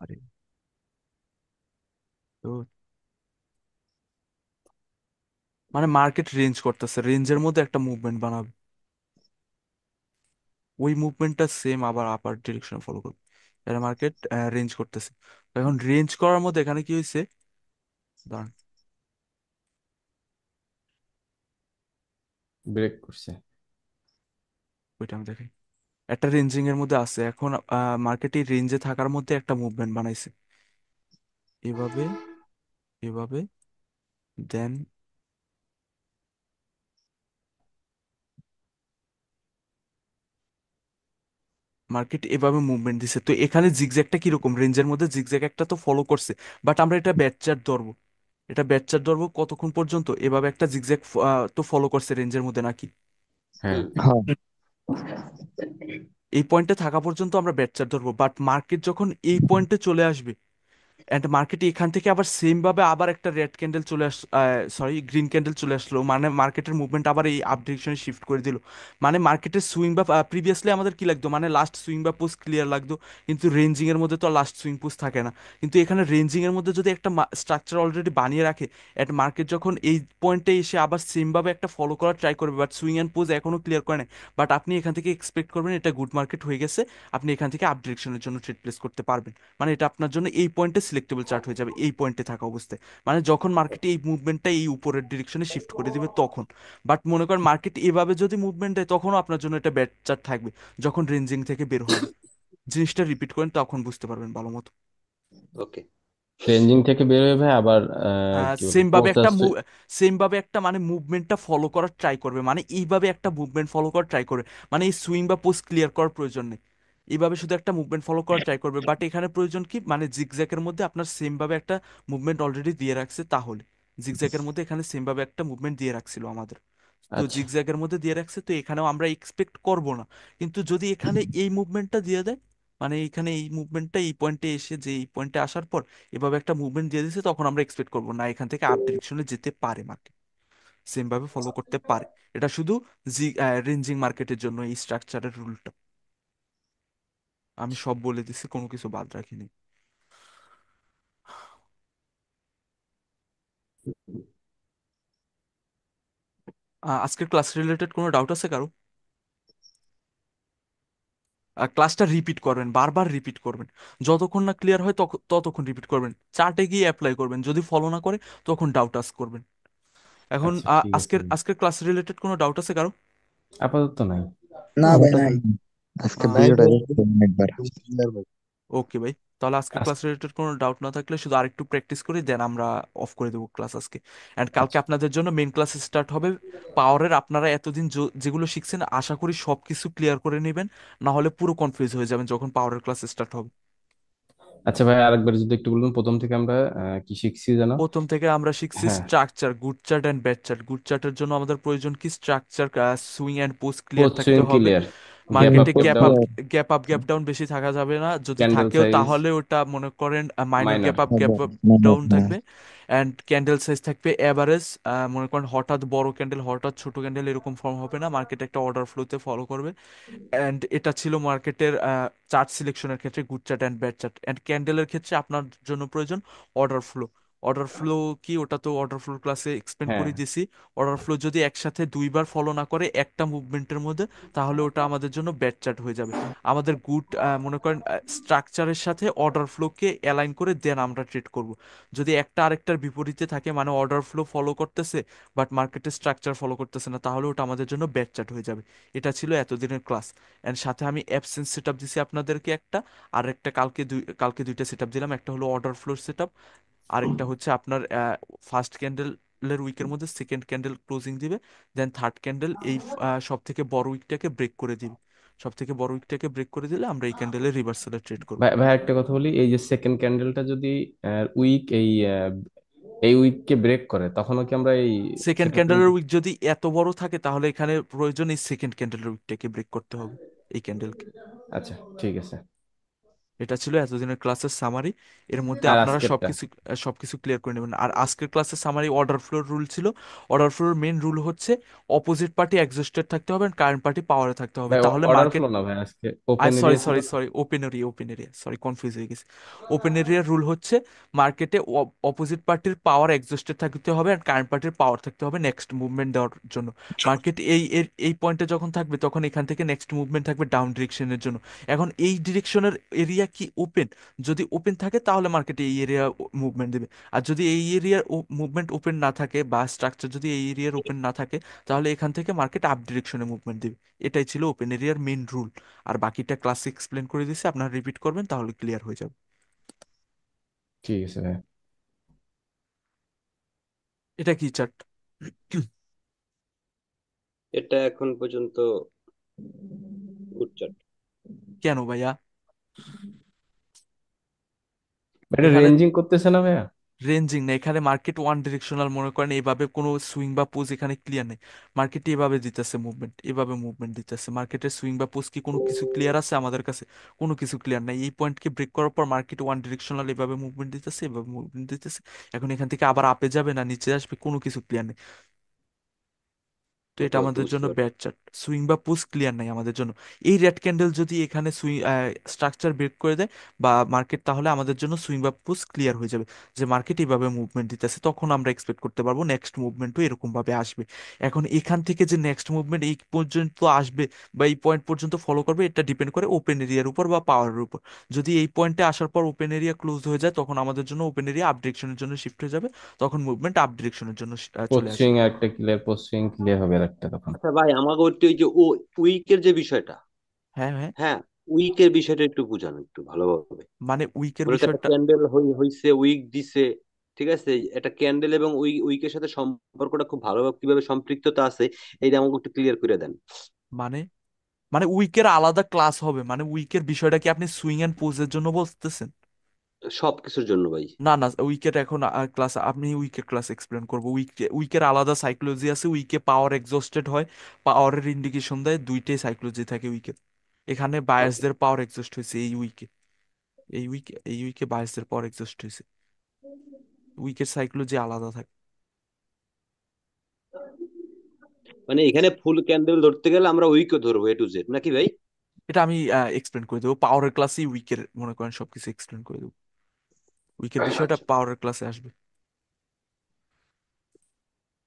আরে, তো মানে মার্কেট রেঞ্জ করতেছে, রেঞ্জের মধ্যে একটা মুভমেন্ট বানাবে, ওই মুভমেন্টটা সেম আবার আপার ডিরেকশনে ফলো করবে। এটা মার্কেট রেঞ্জ করতেছে। তো এখন রেঞ্জ করার মধ্যে এখানে কি হয়েছে, দাঁড়ান ব্রেক করছে। ওইটা আমি দেখাই। একটা রেঞ্জিং এর মধ্যে আছে, এখন মার্কেটে রেঞ্জে থাকার মধ্যে একটা মুভমেন্ট বানাইছে, এভাবে এভাবে, দেন মার্কেট এভাবে মুভমেন্ট দিছে। তো এখানে জিগজ্যাগটা কিরকম, রেঞ্জের মধ্যে জিগজ্যাগ একটা তো ফলো করছে, বাট আমরা এটা ব্যাট চার্ট ধরবো। এটা ব্যাট চার্ট ধরবো কতক্ষণ পর্যন্ত, এভাবে একটা জিগজ্যাগ তো ফলো করছে রেঞ্জের মধ্যে নাকি, হ্যাঁ। হুম। হ্যাঁ। এই পয়েন্টে থাকা পর্যন্ত আমরা ব্যাট চার্ট ধরবো। বাট মার্কেট যখন এই পয়েন্টে চলে আসবে এন্ড মার্কেটে এখান থেকে আবার সেম ভাবে আবার একটা রেড ক্যান্ডেল চলে সরি গ্রিন ক্যান্ডেল চলে আসলো, মানে মার্কেটের মুভমেন্ট আবার এই আপ ডিরেকশনে শিফট করে দিল। মানে মার্কেটের সুইং বা প্রিভিয়াসলি আমাদের কি লাগতো, মানে লাস্ট সুইং বা পোস্ট ক্লিয়ার লাগতো, কিন্তু রেঞ্জিং এর মধ্যে তো লাস্ট সুইং পোস্ট থাকে না। কিন্তু এখানে রেঞ্জিং এর মধ্যে যদি একটা স্ট্রাকচার অলরেডি বানিয়ে রাখে, এট মার্কেট যখন এই পয়েন্টে এসে আবার সেম ভাবে একটা ফলো করার ট্রাই করবে, বাট সুইং অ্যান্ড পোজ এখনো ক্লিয়ার করে না, বাট আপনি এখান থেকে এক্সপেক্ট করবেন এটা গুড মার্কেট হয়ে গেছে, আপনি এখান থেকে আপ ডিরেকশনের জন্য ট্রেড প্লেস করতে পারবেন। মানে এটা আপনার জন্য এই পয়েন্টে সিলেক্টেবল চার্ট হয়ে যাবে, এই পয়েন্টে থাকা অবস্থায়। মানে যখন মার্কেটে এই মুভমেন্টটা এই উপরের ডিরেকশনে শিফট করে দিবে তখন। বাট মনে করেন মার্কেট এভাবে যদি মুভমেন্ট দেয় তখনও আপনার জন্য এটা ব্যাড চার্ট থাকবে, যখন রেঞ্জিং থেকে বের হবে। জিনিসটা রিপিট করেন তখন বুঝতে পারবেন ভালো মতো। ওকে। রেঞ্জিং থেকে বের হয়ে ভাই আবার কি বলবো সেম ভাবে পোস্ট একটা আসছে। সেম ভাবে একটা মানে মুভমেন্টটা ফলো করার ট্রাই করবে, মানে এইভাবে একটা মুভমেন্ট ফলো করার ট্রাই করবে, মানে এই সুইং বা পোস্ট ক্লিয়ার করার প্রয়োজন নেই, এইভাবে শুধু একটা মুভমেন্ট ফলো করার ট্রাই করবে। বাট এখানে প্রয়োজন কি, মানে জিগজ্যাকের মধ্যে আপনার সেম ভাবে একটা মুভমেন্ট অলরেডি দিয়ে রাখছে, তাহলে জিগজ্যাকের মধ্যে এখানে সেম ভাবে একটা মুভমেন্ট দিয়ে রাখছিল আমাদের, তো আচ্ছা জিগজ্যাগের মধ্যে দিয়ে রাখছে, তো এখানেও আমরা এক্সপেক্ট করব না। কিন্তু যদি এখানে এই মুভমেন্টটা দিয়ে দেয়, মানে এখানে এই মুভমেন্টটা এই পয়েন্টে এসে, যে এই পয়েন্টে আসার পর এভাবে একটা মুভমেন্ট দিয়ে দিচ্ছে, তখন আমরা এক্সপেক্ট করব না এখান থেকে আপ ডিরেকশনে যেতে পারে মার্কেট, সেম ভাবে ফলো করতে পারে। এটা শুধু জি রেঞ্জিং মার্কেটের জন্য এই স্ট্রাকচারের রুলটা। আমি সব বলে দিছি, কোনো কিছু বাদ রাখিনি। আজকের ক্লাস রিলেটেড কোনো ডাউট আছে কারো? ক্লাসটা রিপিট করবেন, বারবার রিপিট করবেন, যতক্ষণ না ক্লিয়ার হয় ততক্ষণ রিপিট করবেন, চার্টে গিয়ে অ্যাপ্লাই করবেন, যদি ফলো না করে তখন ডাউট আস্ক করবেন। এখন আচ্ছা ঠিক আছে আজকের ভাই। আজকের ক্লাস রিলেটেড কোনো ডাউট আছে কারো? আপাতত নাই। না ভাই আপাতত নাই। আজকে নাই ভিডিওটা ভাই, দেখতে একবার। ক্লিয়ার ভাই। ওকে ভাই, তাহলে আজকের আচ্ছা ক্লাস রিলেটেড কোনো ডাউট না থাকলে শুধু আরেকটু প্র্যাকটিস করি, দেন আমরা অফ করে দেবো ক্লাস আজকে। অ্যান্ড কালকে আচ্ছা আপনাদের জন্য মেইন ক্লাস স্টার্ট হবে পাওয়ারের। আপনারা এতদিন যেগুলো শিখছেন আশা করি সব কিছু ক্লিয়ার করে নেবেন, না হলে পুরো কনফিউজ হয়ে যাবেন যখন পাওয়ারের ক্লাস স্টার্ট হবে। আচ্ছা ভাই, আরেকবার যদি একটু বলুন, প্রথম থেকে আমরা কি শিখছি জানো? প্রথম থেকে আমরা শিখছি হ্যাঁ, structure, good chart and bad chart. Good চার্টের জন্য আমাদের প্রয়োজন কি? Structure, swing and post clear থাকতে পোস্টিং হবে। ক্লিয়ার, গ্যাপ আপ মার্কেটে gap gap down, up gap up gap down বেশি থাকা যাবে না, যদি ক্যান্ডেল থাকেও সাইজ তাহলে ওটা মনে করেন minor minor. Gap up gap down থাকবে। অ্যান্ড ক্যান্ডেল সাইজ থাকবে অ্যাভারেজ, মনে করেন হঠাৎ বড় ক্যান্ডেল হঠাৎ ছোট ক্যান্ডেল এরকম ফর্ম হবে না, মার্কেট একটা অর্ডার ফ্লোতে ফলো করবে। অ্যান্ড এটা ছিল মার্কেটের চার্ট সিলেকশনের ক্ষেত্রে good chart and bad chart. And ক্যান্ডেলের ক্ষেত্রে আপনার জন্য প্রয়োজন অর্ডার ফ্লো। অর্ডার ফ্লো কি, ওটা তো অর্ডার ফ্লোর ক্লাসে এক্সপ্লেন হ্যাঁ করে দিছি। অর্ডার ফ্লো যদি একসাথে দুইবার ফলো না করে একটা মুভমেন্টের মধ্যে, তাহলে ওটা আমাদের জন্য ব্যাড চার্ট হয়ে যাবে। আমাদের গুড মনে করেন স্ট্রাকচারের সাথে অর্ডার ফ্লোকে অ্যালাইন করে দেন আমরা ট্রেড করব। যদি একটা আরেকটার বিপরীতে থাকে, মানে অর্ডার ফ্লো ফলো করতেছে বাট মার্কেটের স্ট্রাকচার ফলো করতেছে না, তাহলে ওটা আমাদের জন্য ব্যাড চার্ট হয়ে যাবে। এটা ছিল এতদিনের ক্লাস। এন্ড সাথে আমি অ্যাবসেন্স সেটআপ দিছি আপনাদেরকে একটা, আর একটা কালকে দুইটা সেটআপ দিলাম। একটা হলো অর্ডার ফ্লোর সেটআপ, আরেকটা হচ্ছে আপনার ফার্স্ট ক্যান্ডেলের উইকের মধ্যে সেকেন্ড ক্যান্ডেল ক্লোজিং দিবে, দেন থার্ড ক্যান্ডেল এই সব থেকে বড় উইকটাকে ব্রেক করে দিবে। সব থেকে বড় উইকটাকে ব্রেক করে দিলে আমরা এই ক্যান্ডেলের রিভার্সালে ট্রেড করব। ভাই, ভাই একটা কথা বলি, এই যে সেকেন্ড ক্যান্ডেলটা যদি উইক এই উইককে ব্রেক করে, তখনও কি আমরা এই সেকেন্ড সেকেন্ড ক্যান্ডেলের উইক যদি এত বড় থাকে, তাহলে এখানে প্রয়োজন এই সেকেন্ড ক্যান্ডেলের উইকটাকে ব্রেক করতে হবে, এই ক্যান্ডেলকে। আচ্ছা ঠিক আছে। এটা ছিল এতদিনের ক্লাসের সামারি। এর মধ্যে আর আপনারা আজকেরটা? সবকিছু ক্লিয়ার করে নেবেন। আর আজকের ক্লাসের সামারি অর্ডার ফ্লোর রুল ছিল। অর্ডার ফ্লোর মেন রুল হচ্ছে অপোজিট পার্টি এক্সস্টেড থাকতে হবে, কারেন্ট পার্টি পাওয়ারে থাকতে হবে, ভাই তাহলে অর্ডার মার্কেট। ফ্লো না ভাই, আজকে আই ওপেন সরি এরিয়া ছিল সরি না? Sorry open area sorry, confuse হয়ে গেছে। ওপেন এরিয়ার রুল হচ্ছে মার্কেটে অপোজিট পার্টির পাওয়ার এক্সস্টেড থাকতে হবে আর কারেন্ট পার্টির পাওয়ার থাকতে হবে নেক্সট মুভমেন্ট দেওয়ার জন্য। মার্কেট এই পয়েন্টে যখন থাকবে, তখন এখান থেকে নেক্সট মুভমেন্ট থাকবে ডাউন ডিরেকশনের জন্য। এখন এই ডিরেকশনের এরিয়া কি ওপেন? যদি ওপেন থাকে তাহলে মার্কেটে এই এরিয়া মুভমেন্ট দেবে। আর যদি এই এরিয়ার মুভমেন্ট ওপেন না থাকে, বা স্ট্রাকচার যদি এই এরিয়ার ওপেন না থাকে, তাহলে এখান থেকে মার্কেট আপ ডিরেকশনে মুভমেন্ট দেবে। এটাই ছিল ওপেন এরিয়ার মেন রুল। আর বাকিটা ক্লাসে এক্সপ্লেন করে দিছি, আপনারা রিপিট করবেন তাহলে ক্লিয়ার হয়ে যাবে। ঠিক আছে ভাই। এটা কি চার্ট? এটা এখন পর্যন্ত গুড চার্ট। কেন ভাইয়া? এটা এখানে রেঞ্জিং করতেছে না ভাইয়া? রেঞ্জিং না, এখানে মার্কেট ওয়ান ডিরেকশনাল, মনে করেন এইভাবে কোনো সুইং বা পোজ এখানে ক্লিয়ার নেই। মার্কেট এভাবে দিতেছে মুভমেন্ট, এভাবে মুভমেন্ট দিতেছে। মার্কেটের সুইং বা পোজ কি কোনো কিছু ক্লিয়ার আছে আমাদের কাছে? কোনো কিছু ক্লিয়ার নাই। এই পয়েন্টকে ব্রেক করার পর মার্কেট ওয়ান ডিরেকশনাল এভাবে মুভমেন্ট দিতেছে, এভাবে মুভমেন্ট দিতেছে। এখন এখান থেকে আবার আপে যাবে না নিচে আসবে, কোনো কিছু ক্লিয়ার নেই। তো এটা ওকে আমাদের বুঝতে জন্য পারছি। ব্যাড চার্ট, সুইং বা পুশ ক্লিয়ার নাই আমাদের জন্য। এই রেড ক্যান্ডেল যদি এখানে সুইং স্ট্রাকচার ব্রেক করে দেয় বা মার্কেট, তাহলে আমাদের জন্য সুইং বা পুশ ক্লিয়ার হয়ে যাবে, যে মার্কেট এইভাবে মুভমেন্ট দিতেছে। তখন আমরা এক্সপেক্ট করতে পারবো নেক্সট মুভমেন্টও এরকম ভাবে আসবে। এখন এখান থেকে যে নেক্সট মুভমেন্ট এই পর্যন্ত আসবে বা এই পয়েন্ট পর্যন্ত ফলো করবে, এটা ডিপেন্ড করে ওপেন এরিয়ার উপর বা পাওয়ারের উপর। যদি এই পয়েন্টে আসার পর ওপেন এরিয়া ক্লোজ হয়ে যায়, তখন আমাদের জন্য ওপেন এরিয়া আপ ডিরেকশনের জন্য শিফট হয়ে যাবে, তখন মুভমেন্ট আপ ডিরেকশনের জন্য চলে পোস্টিং আসবে। একটা ক্লিয়ার, পোস্টিং ক্লিয়ার হবে আর একটা তখন। আচ্ছা ভাই, আমাকে একটু ওই যে উইকের যে বিষয়টা, হ্যাঁ হ্যাঁ, হ্যাঁ, উইকের বিষয়টা একটু বুঝান একটু ভালোভাবে। মানে উইকের মনে করেন একটা বিষয়টা। ক্যান্ডেল হইছে, উইক দিছে, ঠিক আছে, একটা ক্যান্ডেল এবং উইকের সাথে সম্পর্কটা খুব ভালোভাবে কিভাবে সম্পৃক্ততা আছে, এইটা আমাকে একটু ক্লিয়ার করে দেন। মানে মানে উইকের আলাদা ক্লাস হবে? মানে উইকের বিষয়টা কি আপনি সুইং এন্ড পোজের জন্য বলতেছেন? সবকিছুর জন্য ভাই। না না, উইকের এখন ক্লাস, আমি উইকের ক্লাস এক্সপ্লেন করবো। উইকের আলাদা সাইকোলজি আছে। উইকে পাওয়ার এক্সস্টেড হয়, পাওয়ারের ইন্ডিকেশন দেয়, দুইটাই সাইকোলজি থাকে উইকে। এখানে ওকে। বায়াসদের পাওয়ার এক্সস্ট হয়েছে এই উইকে। এই উইকে বায়াসদের পাওয়ার এক্সস্ট হয়েছে। উইকের সাইকোলজি আলাদা থাকে। মানে এখানে ফুল ক্যান্ডেল ধরতে গেলে আমরা উইকও ধরবো A to Z নাকি ভাই? এটা আমি এক্সপ্লেন করে দেবো পাওয়ারের ক্লাসেই। উইকের মনে করেন সবকিছু এক্সপ্লেন করে দেবো। উইকের বিষয়টা আচ্ছা। পাওয়ারের ক্লাসে আসবে।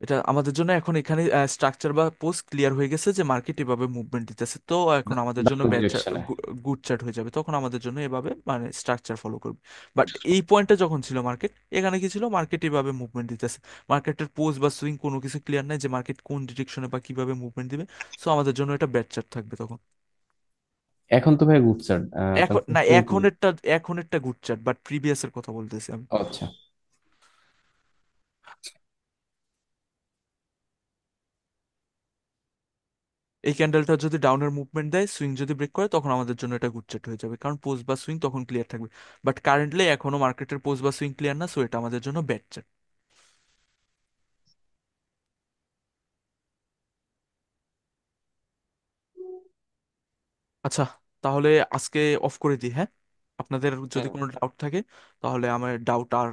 এটা আমাদের জন্য এখন এখানে স্ট্রাকচার বা পোস্ট ক্লিয়ার হয়ে গেছে যে মার্কেট এভাবে মুভমেন্ট দিতেছে, তো এখন আমাদের জন্য ডাউন ব্যাচ ডিরেকশনে। গুড চার্ট হয়ে যাবে। তখন আমাদের জন্য এভাবে মানে স্ট্রাকচার ফলো করবে। বাট এই পয়েন্টে যখন ছিল মার্কেট, এখানে কি ছিল, মার্কেট এভাবে মুভমেন্ট দিতেছে, মার্কেটের পোস্ট বা সুইং কোনো কিছু ক্লিয়ার নাই যে মার্কেট কোন ডিরেকশনে বা কিভাবে মুভমেন্ট দিবে। সো আমাদের জন্য এটা ব্যাচ চার্ট থাকবে তখন। এখন তো ভাই গুড স্যার, এখন তাহলে না, সুইং কি? এখন একটা গুড চার্ট, বাট প্রিভিয়াস এর কথা বলতেছি আমি। আচ্ছা। এই ক্যান্ডেলটা যদি ডাউনের মুভমেন্ট দেয়, সুইং যদি ব্রেক করে, তখন আমাদের জন্য এটা গুড চার্ট হয়ে যাবে, কারণ পোস্ট বা সুইং তখন ক্লিয়ার থাকবে। বাট কারেন্টলি এখনো মার্কেটের পোস্ট বা সুইং ক্লিয়ার না, সো এটা আমাদের জন্য ব্যাড চার্ট। আচ্ছা, তাহলে আজকে অফ করে দিই, হ্যাঁ? আপনাদের যদি হ্যাঁ। কোনো ডাউট থাকে, তাহলে আমার ডাউট আর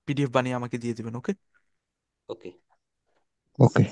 পিডিএফ বানিয়ে আমাকে দিয়ে দিবেন, ওকে? ওকে। ওকে।